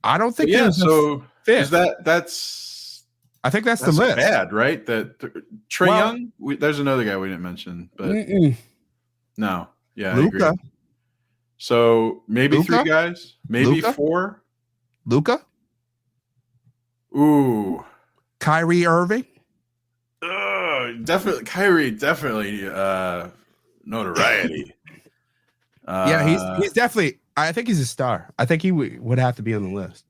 I don't think. So is that's? I think that's the list. Bad, right? That Trae Young. There's another guy we didn't mention, but no. Yeah, Luka. I agree. So maybe Luka? 3 guys, maybe Luka? 4. Luka. Ooh. Kyrie Irving. Definitely Kyrie. Definitely notoriety. Yeah, he's definitely. I think he's a star. I think he would have to be on the list.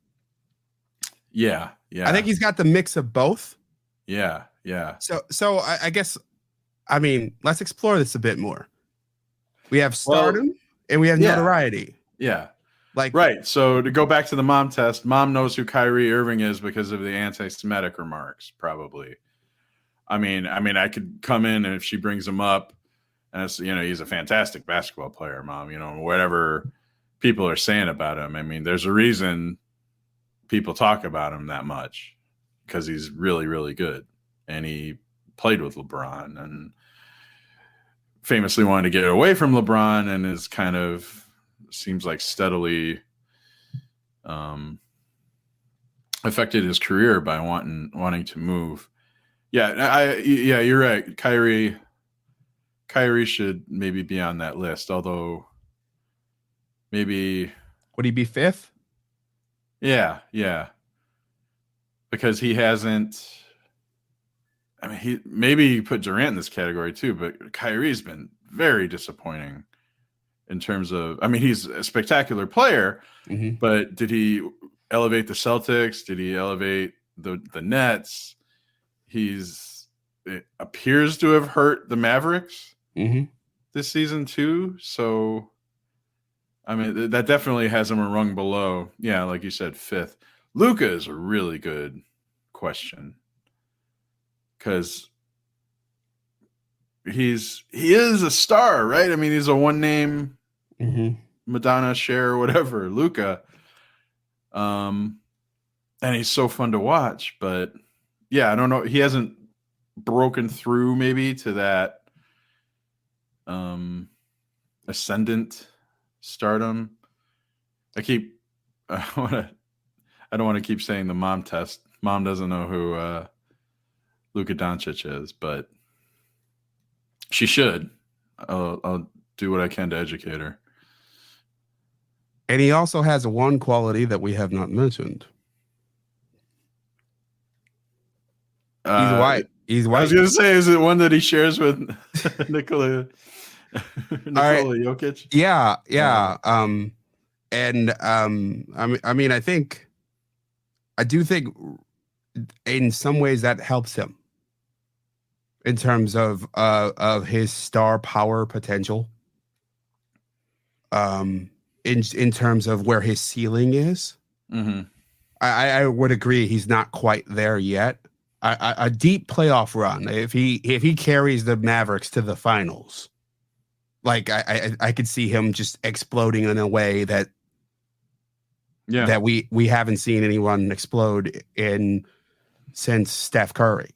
Yeah. I think he's got the mix of both. Yeah. So I guess, I mean, let's explore this a bit more. We have stardom and we have notoriety. Yeah. Right. So to go back to the mom test, mom knows who Kyrie Irving is because of the anti-Semitic remarks, probably. I mean, I could come in and if she brings him up and it's, he's a fantastic basketball player, mom, whatever people are saying about him. I mean, there's a reason people talk about him that much because he's really, really good. And he played with LeBron and famously wanted to get away from LeBron and is kind of seems like steadily affected his career by wanting to move. Yeah, you're right. Kyrie should maybe be on that list, although maybe would he be 5th? Yeah. Because he hasn't. I mean, maybe you put Durant in this category too, but Kyrie's been very disappointing in terms of. I mean, he's a spectacular player, but did he elevate the Celtics? Did he elevate the Nets? It appears to have hurt the Mavericks this season too. So, I mean, that definitely has him a rung below. Yeah, like you said, 5th. Luka is a really good question because he is a star, right? I mean, he's a one name Madonna, Cher, whatever, Luca. And he's so fun to watch, but yeah, I don't know. He hasn't broken through maybe to that ascendant stardom. I don't want to keep saying the mom test. Mom doesn't know who Luka Doncic is, but she should. I'll do what I can to educate her. And he also has one quality that we have not mentioned. He's white. He's white. I was going to say, is it one that he shares with Nikola Jokic? Yeah. I do think in some ways that helps him in terms of his star power potential. In terms of where his ceiling is, I would agree he's not quite there yet. A deep playoff run, if he carries the Mavericks to the finals, like I could see him just exploding in a way that we haven't seen anyone explode in since Steph Curry.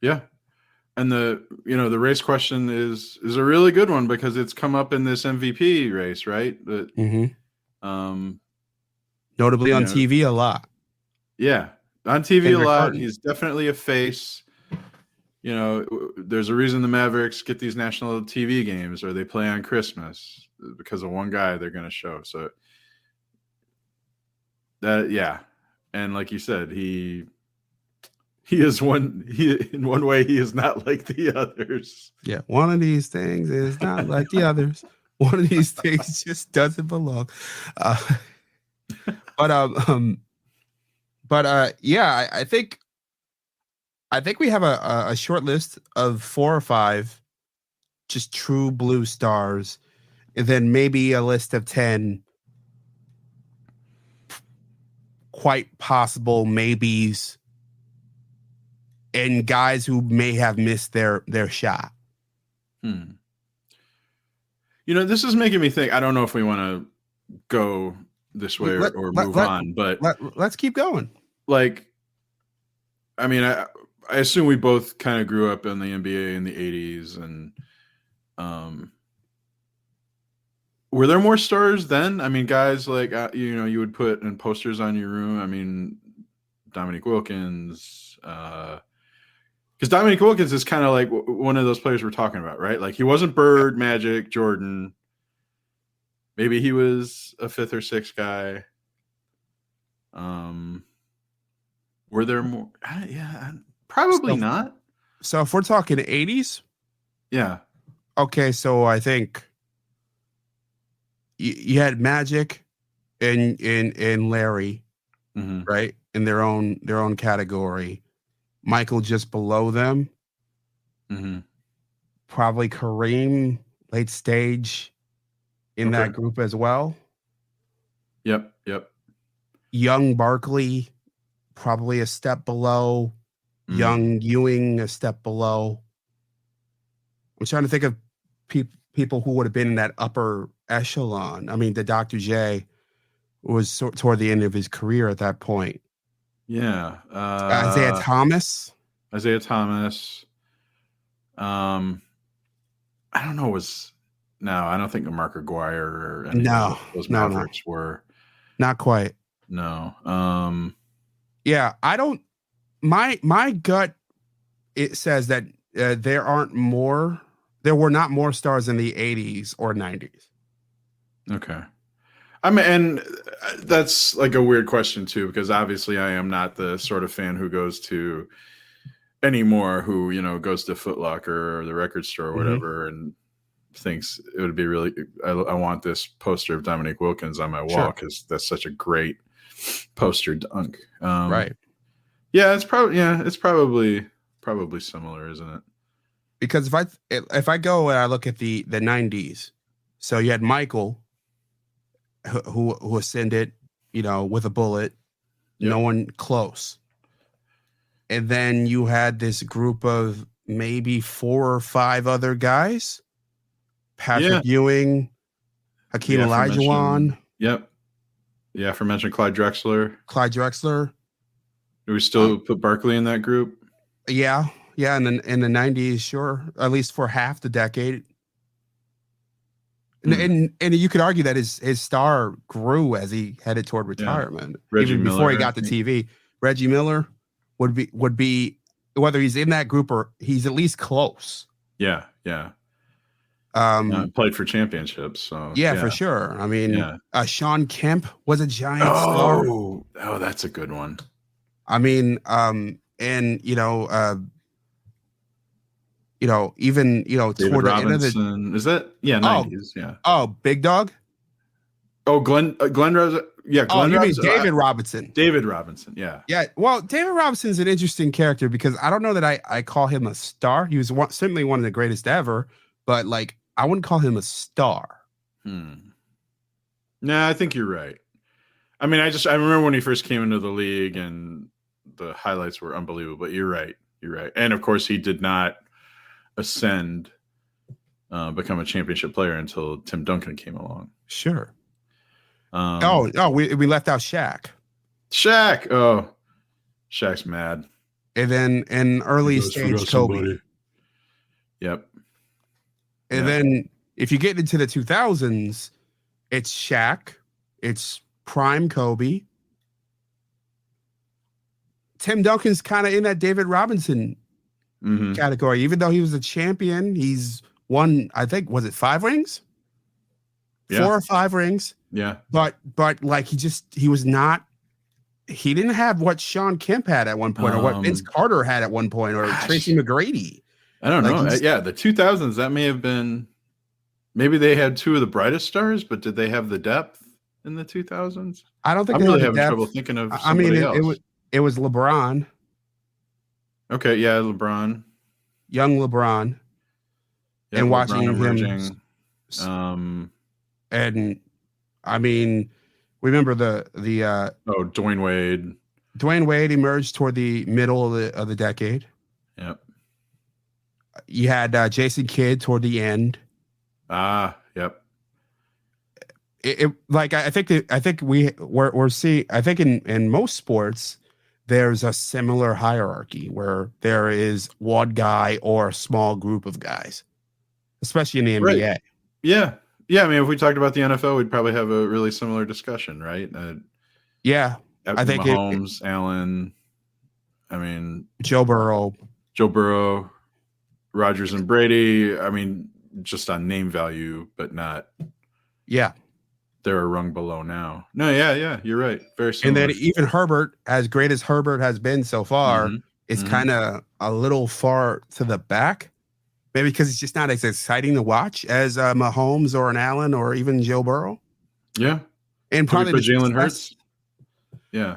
Yeah. And the race question is a really good one because it's come up in this MVP race, right? Notably on TV a lot. Yeah, on TV a lot. He's definitely a face. There's a reason the Mavericks get these national TV games or they play on Christmas because of one guy they're going to show. So and like you said, he is in one way he is not like the others. Yeah, one of these things is not like the others. One of these things just doesn't belong. I think we have a short list of 4 or 5 just true blue stars, and then maybe a list of 10 quite possible maybes and guys who may have missed their shot. This is making me think. I don't know if we want to go this way or move on, but let's keep going. Like, I mean, I assume we both kind of grew up in the NBA in the 80s, and were there more stars then? I mean, guys like you would put in posters on your room. I mean, Dominique Wilkins. Because Dominique Wilkins is kind of like one of those players we're talking about, right? Like he wasn't Bird, Magic, Jordan. Maybe he was a 5th or 6th guy. Were there more? Yeah, probably not. So if we're talking 80s, yeah. Okay, so I think you had Magic and Larry, right, in their own category. Michael just below them. Probably Kareem late stage in that group as well. Yep. Young Barkley probably a step below. Young Ewing a step below. I'm trying to think of people who would have been in that upper echelon. I mean, the Dr. J was toward the end of his career at that point. Yeah. Isaiah Thomas. I don't know. I don't think Mark Aguirre or any of those Mavericks were. Not quite. No. Yeah, I don't. My gut, it says that there were not more stars in the 80s or 90s. Okay. I mean, and that's like a weird question too, because obviously I am not the sort of fan who goes to anymore who, goes to Foot Locker or the record store or whatever and thinks it would be really, I want this poster of Dominique Wilkins on my wall because that's such a great poster dunk. Right. Yeah, it's probably similar, isn't it? Because if I go and I look at the 90s, so you had Michael who ascended, with a bullet, no one close. And then you had this group of maybe 4 or 5 other guys. Patrick Ewing, Hakeem Olajuwon. Yep. The aforementioned Clyde Drexler. Do we still put Barkley in that group? Yeah. Yeah. In the 90s, sure. At least for half the decade. And you could argue that his star grew as he headed toward retirement, even before he got to TV. Reggie Miller would be whether he's in that group or he's at least close. Yeah. Played for championships, so for sure. I mean, Sean Kemp was a giant star. Oh, that's a good one. I mean, and even David toward Robinson, the end of the is that 90s? Oh, Big Dog. Oh, Glenn Robinson. Yeah, Glenn you Robinson. Mean David Robinson. David Robinson, yeah. Yeah, well, David Robinson is an interesting character because I don't know that I call him a star. He was certainly one of the greatest ever, but like I wouldn't call him a star. Nah, I think you're right. I mean, I remember when he first came into the league and the highlights were unbelievable, but you're right. And of course he did not ascend, become a championship player until Tim Duncan came along. Sure. We left out Shaq. Oh, Shaq's mad. And then an early stage Kobe. Yep. And then if you get into the 2000s, it's Shaq, it's prime Kobe. Tim Duncan's kind of in that David Robinson category, even though he was a champion. He's won, I think, was it 5 rings? 4 or 5 rings. Yeah. But like he didn't have what Sean Kemp had at one point, or what Vince Carter had at one point, or Tracy McGrady. I don't know. The 2000s, that may have been, maybe they had 2 of the brightest stars, but did they have the depth in the 2000s? I don't think I'm really having trouble thinking of somebody else. It was LeBron. Okay, yeah, LeBron. Young LeBron. Yeah, and LeBron watching emerging. And I mean, remember the Dwayne Wade. Dwayne Wade emerged toward the middle of the decade. Yep. You had Jason Kidd toward the end. Yep. I think we're seeing. I think in most sports, there's a similar hierarchy where there is one guy or a small group of guys, especially in the NBA. Right. Yeah. I mean, if we talked about the NFL, we'd probably have a really similar discussion, right? I think Mahomes, Allen. I mean, Joe Burrow, Rodgers and Brady. I mean, just on name value, but not. Yeah. They're a rung below now. No, yeah, you're right. Very similar. And then even Herbert, as great as Herbert has been so far, is kind of a little far to the back. Maybe because it's just not as exciting to watch as Mahomes or an Allen or even Joe Burrow. Yeah. And probably Jalen Hurts. Yeah.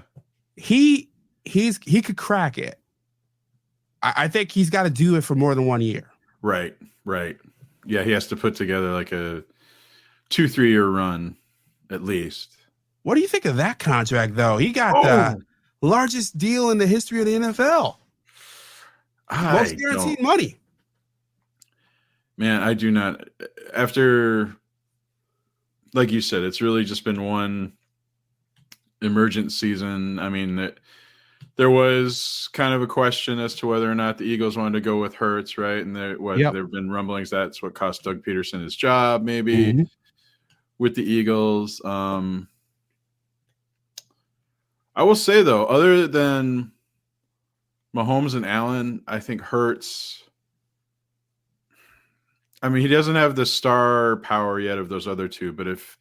He could crack it. I think he's got to do it for more than 1 year. Right. Yeah, he has to put together like a 2-3 year run at least. What do you think of that contract, though? He got the largest deal in the history of the NFL. Most guaranteed money. Man, I do not. After, like you said, it's really just been one emergent season. I mean, there was kind of a question as to whether or not the Eagles wanted to go with Hurts, right? And there have been rumblings that's what cost Doug Peterson his job, maybe with the Eagles. I will say, though, other than Mahomes and Allen, I think Hurts. I mean, he doesn't have the star power yet of those other two, but if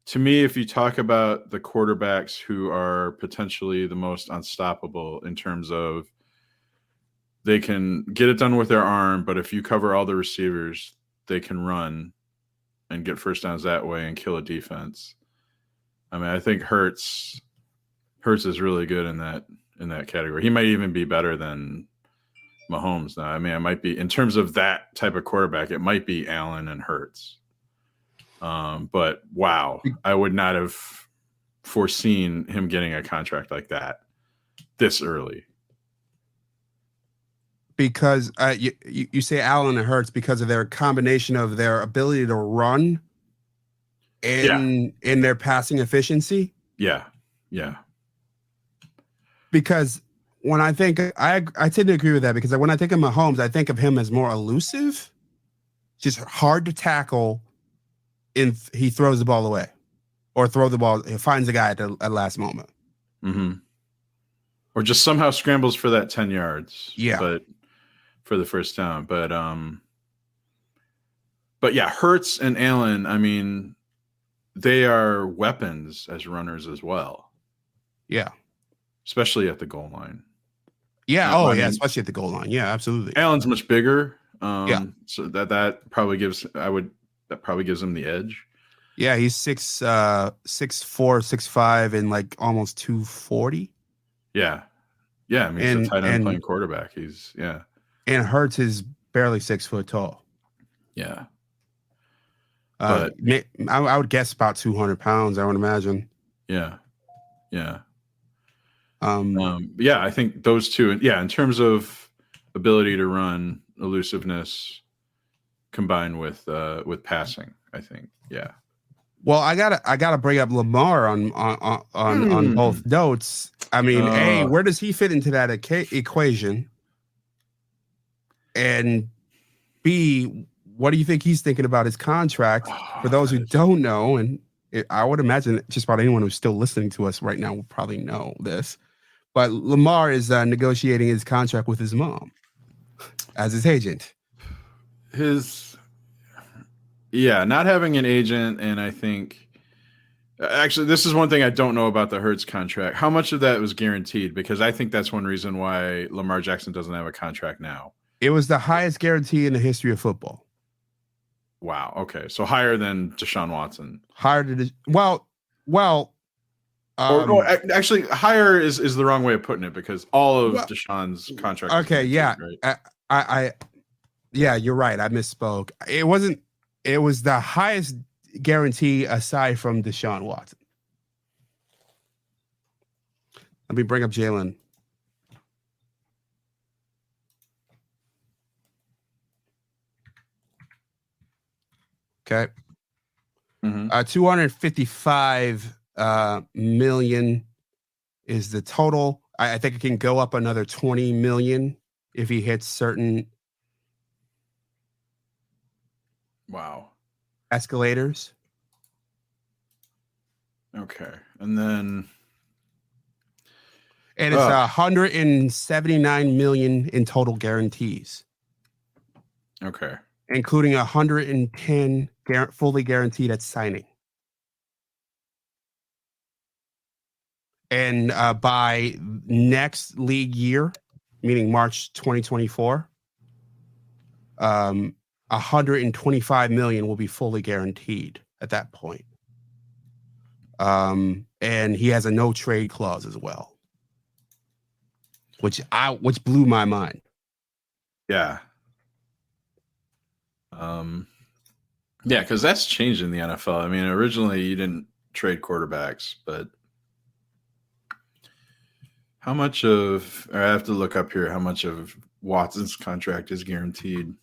you talk about the quarterbacks who are potentially the most unstoppable in terms of they can get it done with their arm, but if you cover all the receivers, they can run and get first downs that way and kill a defense. I mean, I think Hurts is really good in that category. He might even be better than Mahomes now. I mean, it might be in terms of that type of quarterback, it might be Allen and Hurts. But wow, I would not have foreseen him getting a contract like that this early. Because you say Allen and Hurts because of their combination of their ability to run in their passing efficiency. Yeah. Yeah. Because when I think I tend to agree with that, because when I think of Mahomes, I think of him as more elusive, just hard to tackle, and he throws the ball away, or he finds a guy at last moment. Mm-hmm. Or just somehow scrambles for that 10 yards. Yeah. But for the first down. But yeah, Hurts and Allen, I mean, they are weapons as runners as well. Yeah. Especially at the goal line. Yeah. Oh, yeah. Especially at the goal line. Yeah, absolutely. Allen's much bigger. So that probably gives him the edge. Yeah, he's 6'4", 6'5", and like almost 240. Yeah. Yeah. I mean, he's a tight end playing quarterback. And Hurts is barely 6 foot tall. Yeah. But I would guess about 200 pounds, I would imagine. Yeah. Yeah. Yeah, I think those two, in terms of ability to run, elusiveness combined with passing, I think. Yeah. Well, I gotta bring up Lamar on both notes. I mean, A, where does he fit into that equation? And B, what do you think he's thinking about his contract? For those who don't know, and I would imagine just about anyone who's still listening to us right now will probably know this, but Lamar is negotiating his contract with his mom as his agent. Not having an agent, and I think actually this is one thing I don't know about the Hurts contract. How much of that was guaranteed? Because I think that's one reason why Lamar Jackson doesn't have a contract now. It was the highest guarantee in the history of football. Wow. Okay. So higher than Deshaun Watson. Actually, higher is the wrong way of putting it, because all of Deshaun's contract. Okay. Yeah. Right? Yeah, you're right. I misspoke. It was the highest guarantee aside from Deshaun Watson. Let me bring up Jalen. Okay. Mm-hmm. 255 million is the total. I think it can go up another 20 million if he hits certain escalators. Okay. And then it's 179 million in total guarantees. Okay. Including 110 fully guaranteed at signing. And by next league year, meaning March 2024, 125 million will be fully guaranteed at that point. And he has a no trade clause as well, which blew my mind. Yeah. Yeah, because that's changed in the NFL. I mean, originally you didn't trade quarterbacks, but how much of, I have to look up here, how much of Watson's contract is guaranteed?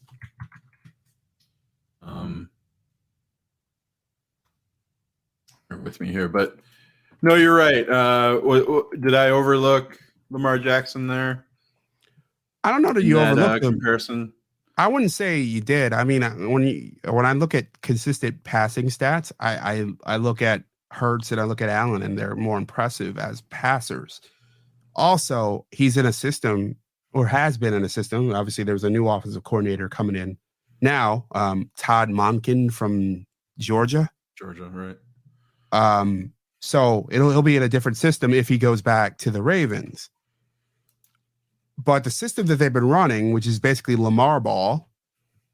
Bear with me here, but no, you're right. Did I overlook Lamar Jackson there? I don't know that you overlooked the comparison. I wouldn't say you did. I mean, when I look at consistent passing stats, I look at Hurts and I look at Allen, and they're more impressive as passers. Also, he's in a system, or has been in a system. Obviously, there's a new offensive coordinator coming in now, Todd Monken from Georgia. Right. So he'll be in a different system if he goes back to the Ravens. But the system that they've been running, which is basically Lamar ball,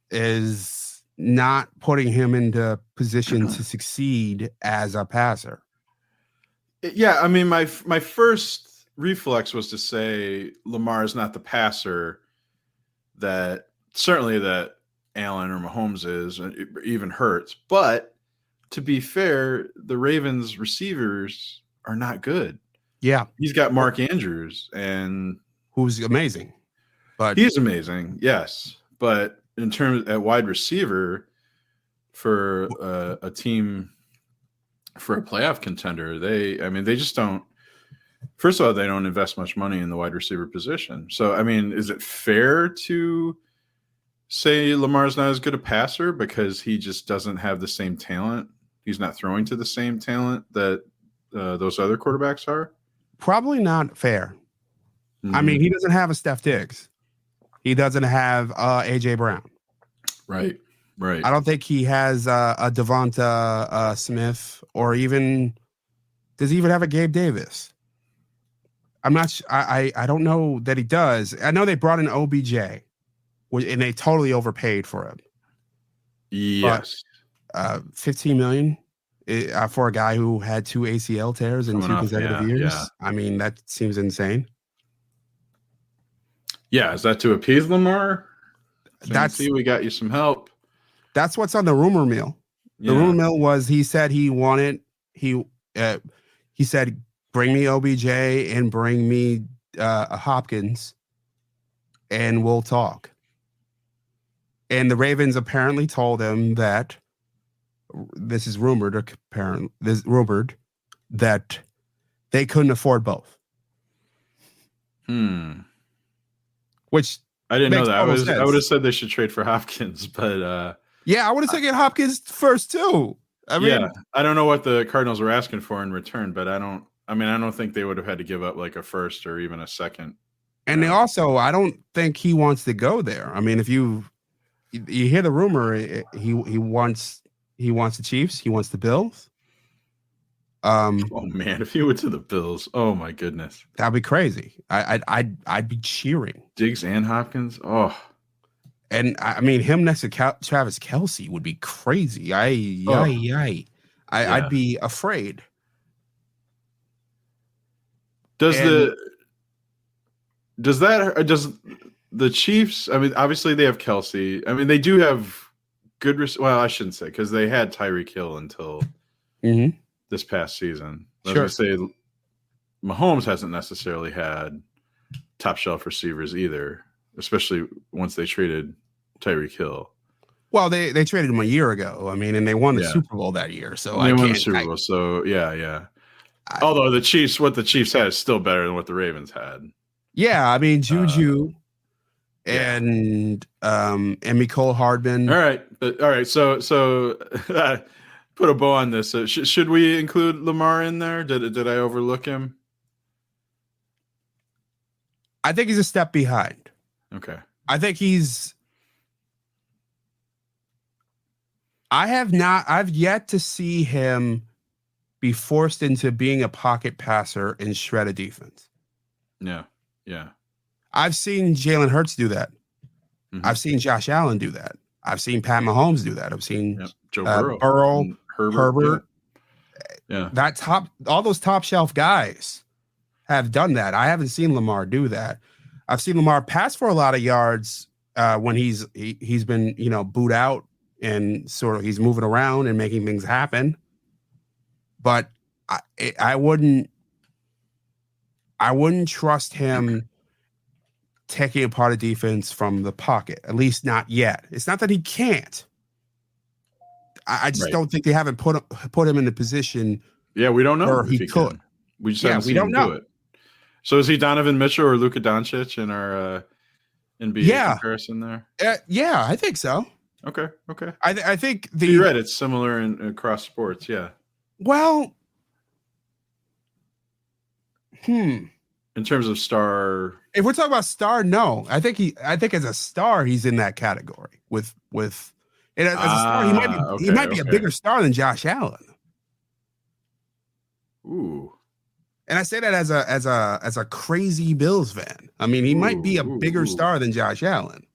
is not putting him into position to succeed as a passer. Yeah, I mean, my first reflex was to say Lamar is not the passer that Allen or Mahomes is, even Hurts. But to be fair, the Ravens receivers are not good. Yeah. He's got Mark Andrews, and who's amazing. But he's amazing, yes. But in terms at wide receiver for a team for a playoff contender. They just don't. First of all, they don't invest much money in the wide receiver position. So, I mean, is it fair to say Lamar's not as good a passer because he just doesn't have the same talent? He's not throwing to the same talent that those other quarterbacks are? Probably not fair. Mm-hmm. I mean, he doesn't have a Steph Diggs. He doesn't have AJ Brown. Right. I don't think he has a Devonta Smith, or even does he even have a Gabe Davis? I'm not. I don't know that he does. I know they brought in OBJ, and they totally overpaid for him. Yes, but, $15 million for a guy who had 2 ACL tears in 2 consecutive years. Yeah. I mean, that seems insane. Yeah, is that to appease Lamar? Fantasy, we got you some help. That's what's on the rumor mill. The rumor mill was he said he wanted he said, bring me OBJ and bring me Hopkins, and we'll talk. And the Ravens apparently told him that this is rumored that they couldn't afford both. Which I didn't know that. I would have said they should trade for Hopkins, but yeah, I would have taken Hopkins first too. I mean, I don't know what the Cardinals were asking for in return, but I don't think they would have had to give up like a first or even a second. And they also, I don't think he wants to go there. I mean, if you hear the rumor, he wants the Chiefs, he wants the Bills. Oh man, if he went to the Bills, oh my goodness, that'd be crazy. I'd be cheering. Diggs and Hopkins. Oh, and I mean, him next to Travis Kelce would be crazy. I'd be afraid. Does the Chiefs? I mean, obviously they have Kelce. I mean, they do have good. Well, I shouldn't say, because they had Tyreek Hill until this past season. I was going to say Mahomes hasn't necessarily had top shelf receivers either, especially once they traded Tyreek Hill. Well, they traded him a year ago. I mean, and they won the Super Bowl that year. So they won the Super Bowl. So yeah. Although what the Chiefs had is still better than what the Ravens had. Yeah, I mean, Juju and Mecole Hardman. All right. So put a bow on this. Should we include Lamar in there? Did I overlook him? I think he's a step behind. Okay. I think I've yet to see him be forced into being a pocket passer and shred a defense. Yeah. I've seen Jalen Hurts do that. I've seen Josh Allen do that. I've seen Pat Mahomes do that. I've seen Joe Burrow, Herbert. Yeah. All those top shelf guys have done that. I haven't seen Lamar do that. I've seen Lamar pass for a lot of yards when he's been, boot out and sort of he's moving around and making things happen. But I wouldn't trust him taking apart a defense from the pocket, at least not yet. It's not that he can't. I just don't think they haven't put him in the position. Yeah, we don't know where he could. Can. We just haven't seen him do it. So is he Donovan Mitchell or Luka Doncic in our NBA comparison there? Yeah, I think so. Okay. I think you're right. It's similar across sports. Yeah. Well, in terms of star, if we're talking about star, no. I think as a star, he's in that category with. And as a star, he might be a bigger star than Josh Allen. Ooh. And I say that as a crazy Bills fan. I mean, he might be a bigger star than Josh Allen.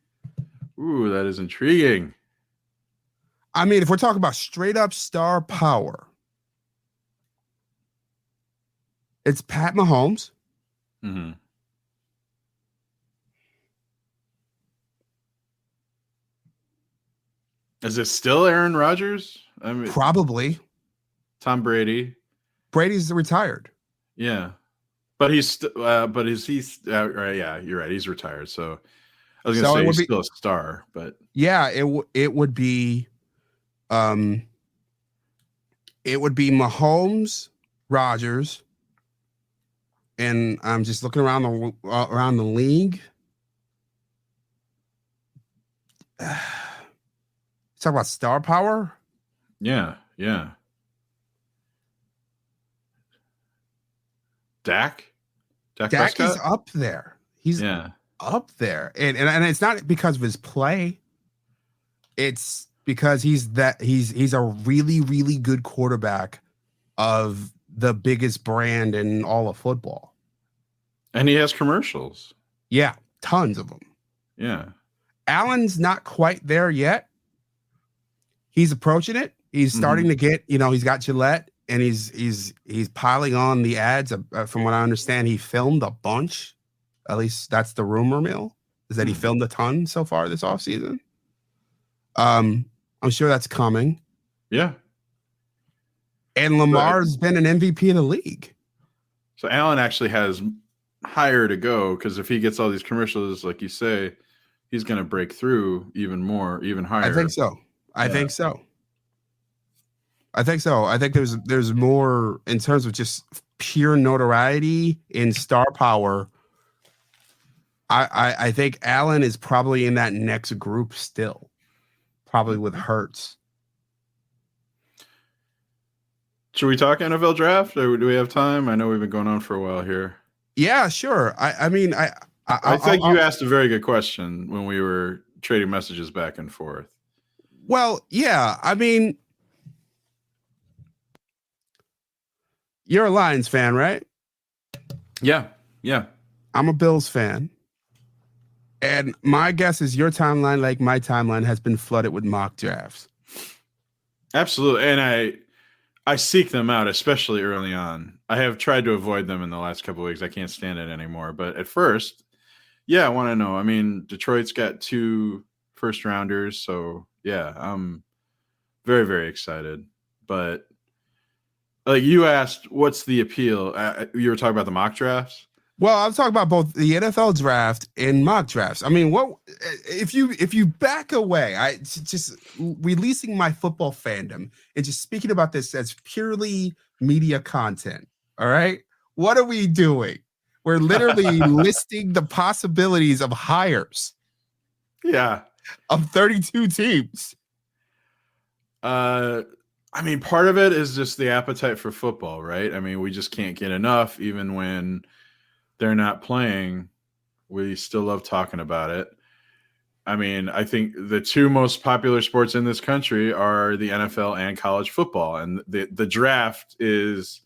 Ooh, that is intriguing. I mean, if we're talking about straight up star power, it's Pat Mahomes. Mm-hmm. Is it still Aaron Rodgers? I mean, probably. Tom Brady. Brady's retired. Yeah, but he's right? Yeah, you're right. He's retired. So I was gonna say he's still a star, but yeah, it would be. It would be Mahomes, Rodgers, and I'm just looking around the league. Talk about star power. Yeah. Dak Dak is Prescott. up there. He's up there, and it's not because of his play. It's because he's a really, really good quarterback of the biggest brand in all of football. And he has commercials. Yeah, tons of them. Yeah. Allen's not quite there yet. He's approaching it. He's starting to get, he's got Gillette, and he's piling on the ads. From what I understand, he filmed a bunch. At least that's the rumor mill, is that he filmed a ton so far this offseason. I'm sure that's coming. Yeah. And Lamar's been an MVP of the league. So Allen actually has higher to go, because if he gets all these commercials, like you say, he's going to break through even more, even higher. I think so. I think there's more in terms of just pure notoriety in star power. I think Allen is probably in that next group still, probably with Hurts. Should we talk NFL draft, or do we have time? I know we've been going on for a while here. Yeah, sure. I mean, I think you asked a very good question when we were trading messages back and forth. Well, yeah. I mean, you're a Lions fan, right? Yeah. I'm a Bills fan. And my guess is your timeline, like my timeline, has been flooded with mock drafts. Absolutely. And I seek them out, especially early on. I have tried to avoid them in the last couple of weeks. I can't stand it anymore. But at first, yeah, I want to know. I mean, Detroit's got 2 first rounders. So, yeah, I'm very, very excited. But like you asked, what's the appeal? You were talking about the mock drafts? Well, I'm talking about both the NFL draft and mock drafts. I mean, what if you back away? Just releasing my football fandom and just speaking about this as purely media content. All right, what are we doing? We're literally listing the possibilities of hires. Yeah, of 32 teams. I mean, part of it is just the appetite for football, right? I mean, we just can't get enough, even when they're not playing. We still love talking about it. I mean, I think the 2 most popular sports in this country are the NFL and college football. And the draft is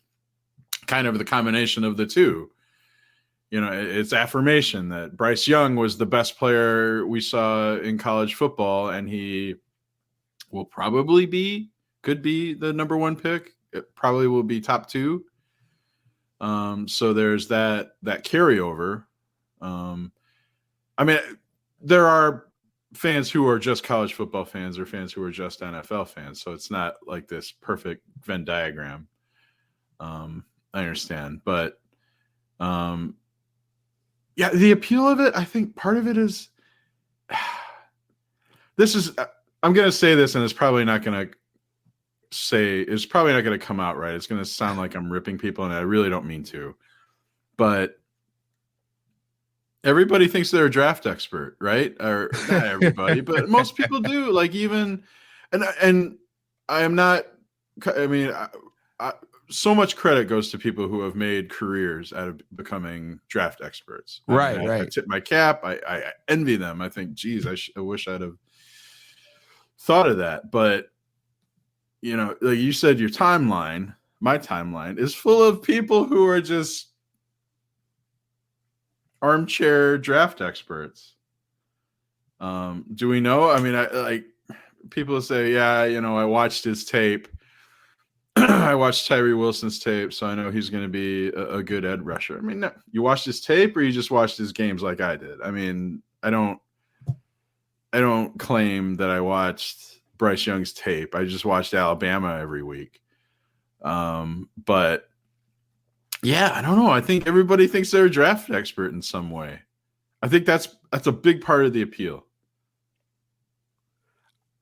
kind of the combination of the 2. You know, it's affirmation that Bryce Young was the best player we saw in college football, and he will probably could be the number 1 pick. It probably will be top 2. So there's that carryover. I mean, there are fans who are just college football fans or fans who are just NFL fans. So it's not like this perfect Venn diagram. I understand, but yeah, the appeal of it, I think part of it is I'm going to say this, and it's probably not going to come out right. It's going to sound like I'm ripping people, and I really don't mean to. But everybody thinks they're a draft expert, right? Or not everybody, but most people do. Like even, and I am not. I mean, so much credit goes to people who have made careers out of becoming draft experts. Right. I tip my cap. I envy them. I think, geez, I wish I'd have thought of that. But you know, like you said, your timeline, my timeline is full of people who are just armchair draft experts. Do we know? I mean, like people say, yeah, you know, I watched his tape. I watched Tyree Wilson's tape, so I know he's going to be a good edge rusher. I mean, no, you watched his tape, or you just watched his games like I did? I mean, I don't claim that I watched Bryce Young's tape. I just watched Alabama every week. But yeah, I don't know. I think everybody thinks they're a draft expert in some way. I think that's a big part of the appeal.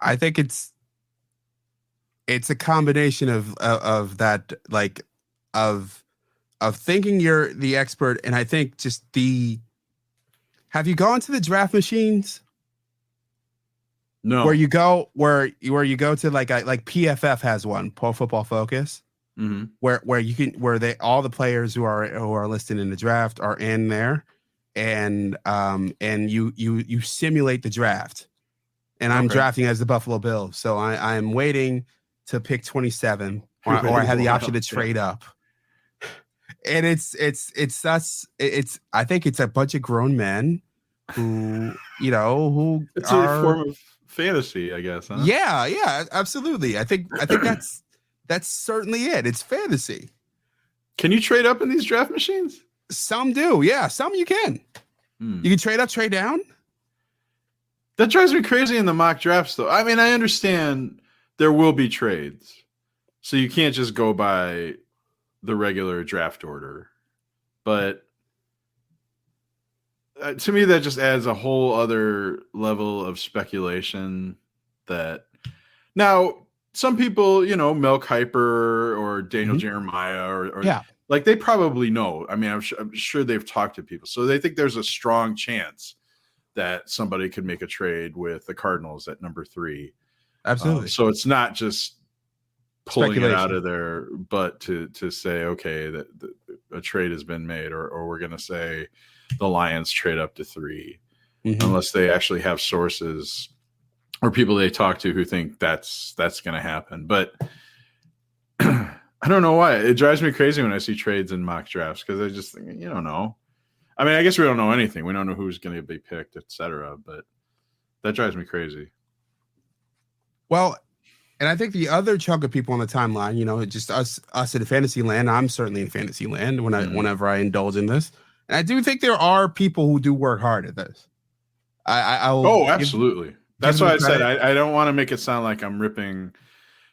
I think it's it's a combination of that, like, of thinking you're the expert, and I think just have you gone to the draft machines where No. you go to like PFF has one, Pro Football Focus, Mm-hmm. where they all the players who are listed in the draft are in there, and you simulate the draft, and I'm Okay. drafting as the Buffalo Bills, so I'm waiting to pick 27, or I have the option to trade up. And it's I think it's a bunch of grown men who It's a are, form of fantasy, I guess, huh? yeah, absolutely. I think that's certainly it. It's fantasy. Can you trade up in these draft machines? Some do, yeah. Some you can. You can trade up, trade down. That drives me crazy in the mock drafts, though. I mean, I understand there will be trades, so you can't just go by the regular draft order. But to me, that just adds a whole other level of speculation. That now some people, Mel Kiper or Daniel Jeremiah, or Yeah, like they probably know. I mean, I'm sure they've talked to people, so they think there's a strong chance that somebody could make a trade with the Cardinals at number 3. absolutely. So it's not just pulling it out of their butt to say, okay, that a trade has been made, or we're going to say the Lions trade up to 3, unless they actually have sources or people they talk to who think that's going to happen. But I don't know why it drives me crazy when I see trades in mock drafts, because I just think, you don't know. I mean, I guess we don't know anything. We don't know who's going to be picked, etc. But that drives me crazy. Well, and I think the other chunk of people on the timeline, just us in fantasy land. I'm certainly in fantasy land whenever I indulge in this, and I do think there are people who do work hard at this. Absolutely. That's why I said I don't want to make it sound like I'm ripping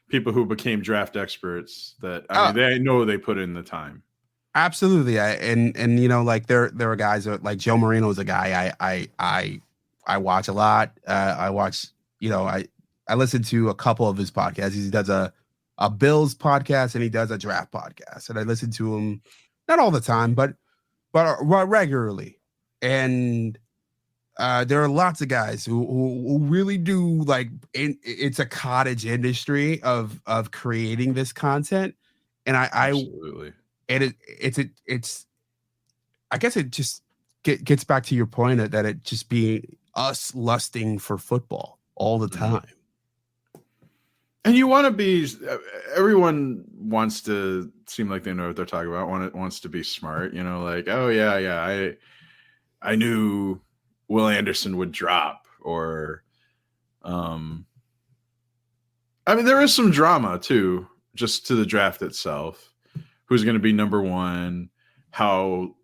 people who became draft experts. That I mean, they know they put in the time. Absolutely. Like there are guys like Joe Marino is a guy I watch a lot. I watch, I listen to a couple of his podcasts. He does a Bills podcast and he does a draft podcast, and I listen to him not all the time, but regularly. And there are lots of guys who really do, like, it's a cottage industry of creating this content, and Absolutely. And it's I guess it just gets back to your point that it just being us lusting for football all the time. And you want to be, everyone wants to seem like they know what they're talking about. Wants to be smart, like, oh yeah, I knew Will Anderson would drop, or I mean, there is some drama too, just to the draft itself. Who's going to be number 1? How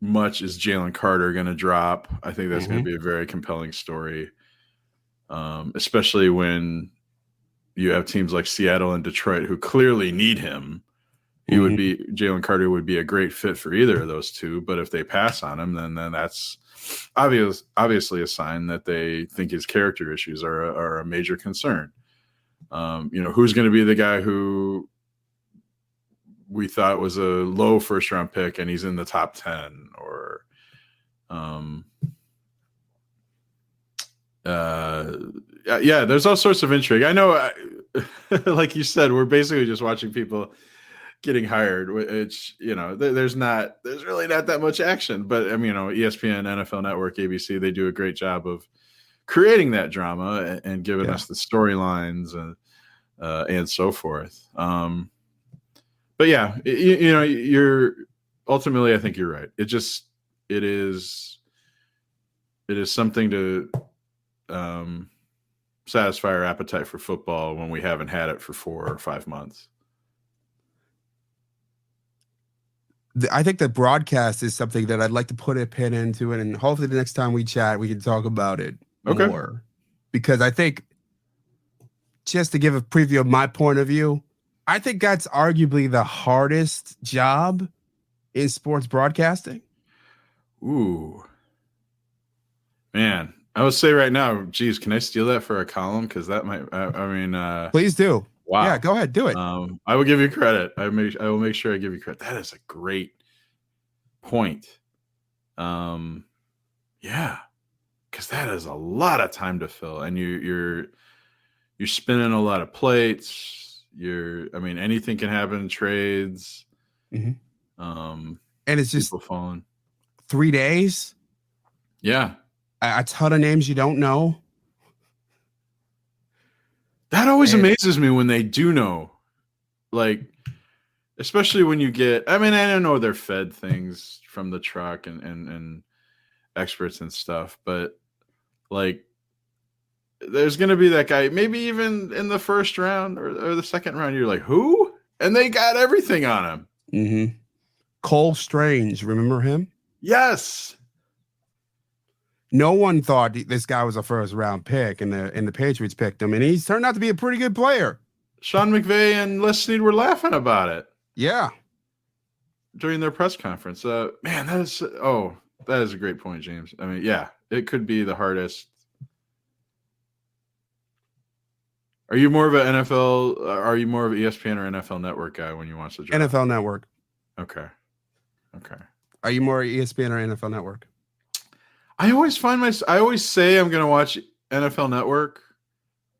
much is Jalen Carter going to drop? I think that's going to be a very compelling story, especially when you have teams like Seattle and Detroit who clearly need him. Jalen Carter would be a great fit for either of those two. But if they pass on him, then that's obviously a sign that they think his character issues are a major concern. Who's going to be the guy who we thought was a low first round pick and he's in the top 10, or there's all sorts of intrigue. I know, like you said, we're basically just watching people getting hired, which, there's really not that much action, but I mean, ESPN, NFL Network, ABC, they do a great job of creating that drama and giving us the storylines and so forth. But yeah, you're ultimately, I think you're right. It is something to satisfy our appetite for football when we haven't had it for 4 or 5 months. I think the broadcast is something that I'd like to put a pin into it, and hopefully the next time we chat, we can talk about it more. Because I think, just to give a preview of my point of view, I think that's arguably the hardest job in sports broadcasting. Ooh, man. I would say right now, geez, can I steal that for a column? Because that might, Please do. Wow. Yeah, go ahead, do it. I will give you credit. I will make sure I give you credit. That is a great point. Yeah, because that is a lot of time to fill, and you're spinning a lot of plates. Anything can happen in trades. Mm-hmm. And it's just people falling. 3 days. Yeah, a ton of names you don't know. That always amazes me when they do know, like, especially when you get. I don't know they're fed things from the truck and experts and stuff, but like, there's going to be that guy, maybe even in the first round or the second round. You're like, who? And they got everything on him. Mm-hmm. Cole Strange, remember him? Yes. No one thought this guy was a first round pick, and the Patriots picked him, and he's turned out to be a pretty good player. Sean McVay and Les Snead were laughing about it. Yeah. During their press conference. Man, that is a great point, James. Yeah, it could be the hardest. Are you more of an NFL? Are you more of an ESPN or NFL Network guy when you watch the draft? NFL Network. Okay. Are you more ESPN or NFL Network? I always say I'm going to watch NFL Network,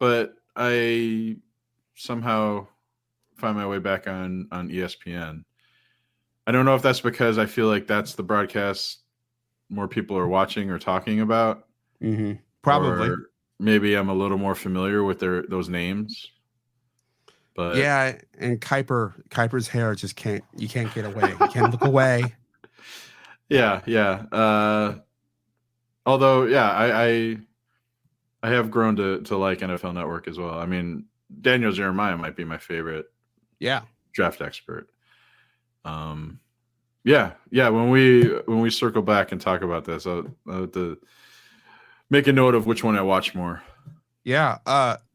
but I somehow find my way back on ESPN. I don't know if that's because I feel like that's the broadcast more people are watching or talking about. Mm-hmm. Probably. Or maybe I'm a little more familiar with those names. But yeah, and Kuiper's hair you can't get away. You can't look away. Yeah. Although, yeah, I have grown to like NFL Network as well. Daniel Jeremiah might be my favorite. Yeah. Draft expert. Yeah. When we circle back and talk about this, I'll have to make a note of which one I watch more. Yeah.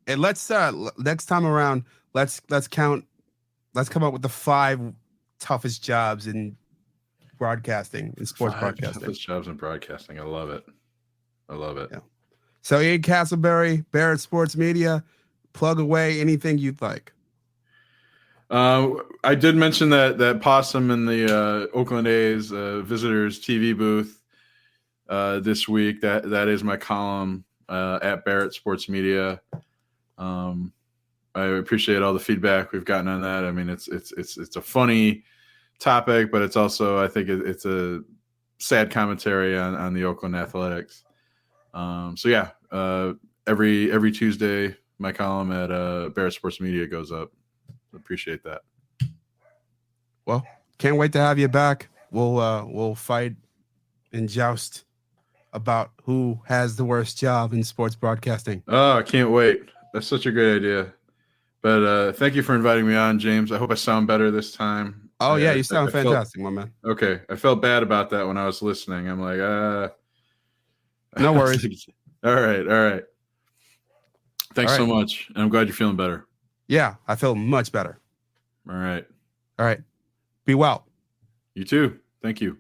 And let's next time around, let's come up with the 5 toughest jobs in broadcasting, in sports broadcasting. Toughest jobs in broadcasting. I love it. Yeah. So Ian Casselberry, Barrett Sports Media, plug away anything you'd like. I did mention that possum in the Oakland A's visitors TV booth this week. That is my column at Barrett Sports Media. I appreciate all the feedback we've gotten on that. It's a funny topic, but it's also, I think it's a sad commentary on the Oakland Athletics. So yeah, every Tuesday, my column at Barrett Sports Media goes up. Appreciate that. Well, can't wait to have you back. We'll fight and joust about who has the worst job in sports broadcasting. Oh, I can't wait. That's such a great idea. But thank you for inviting me on, James. I hope I sound better this time. Oh yeah, you sound fantastic, my man. Okay, I felt bad about that when I was listening. I'm like, no worries. All right. Thanks so much. And I'm glad you're feeling better. Yeah, I feel much better. All right. Be well. You too. Thank you.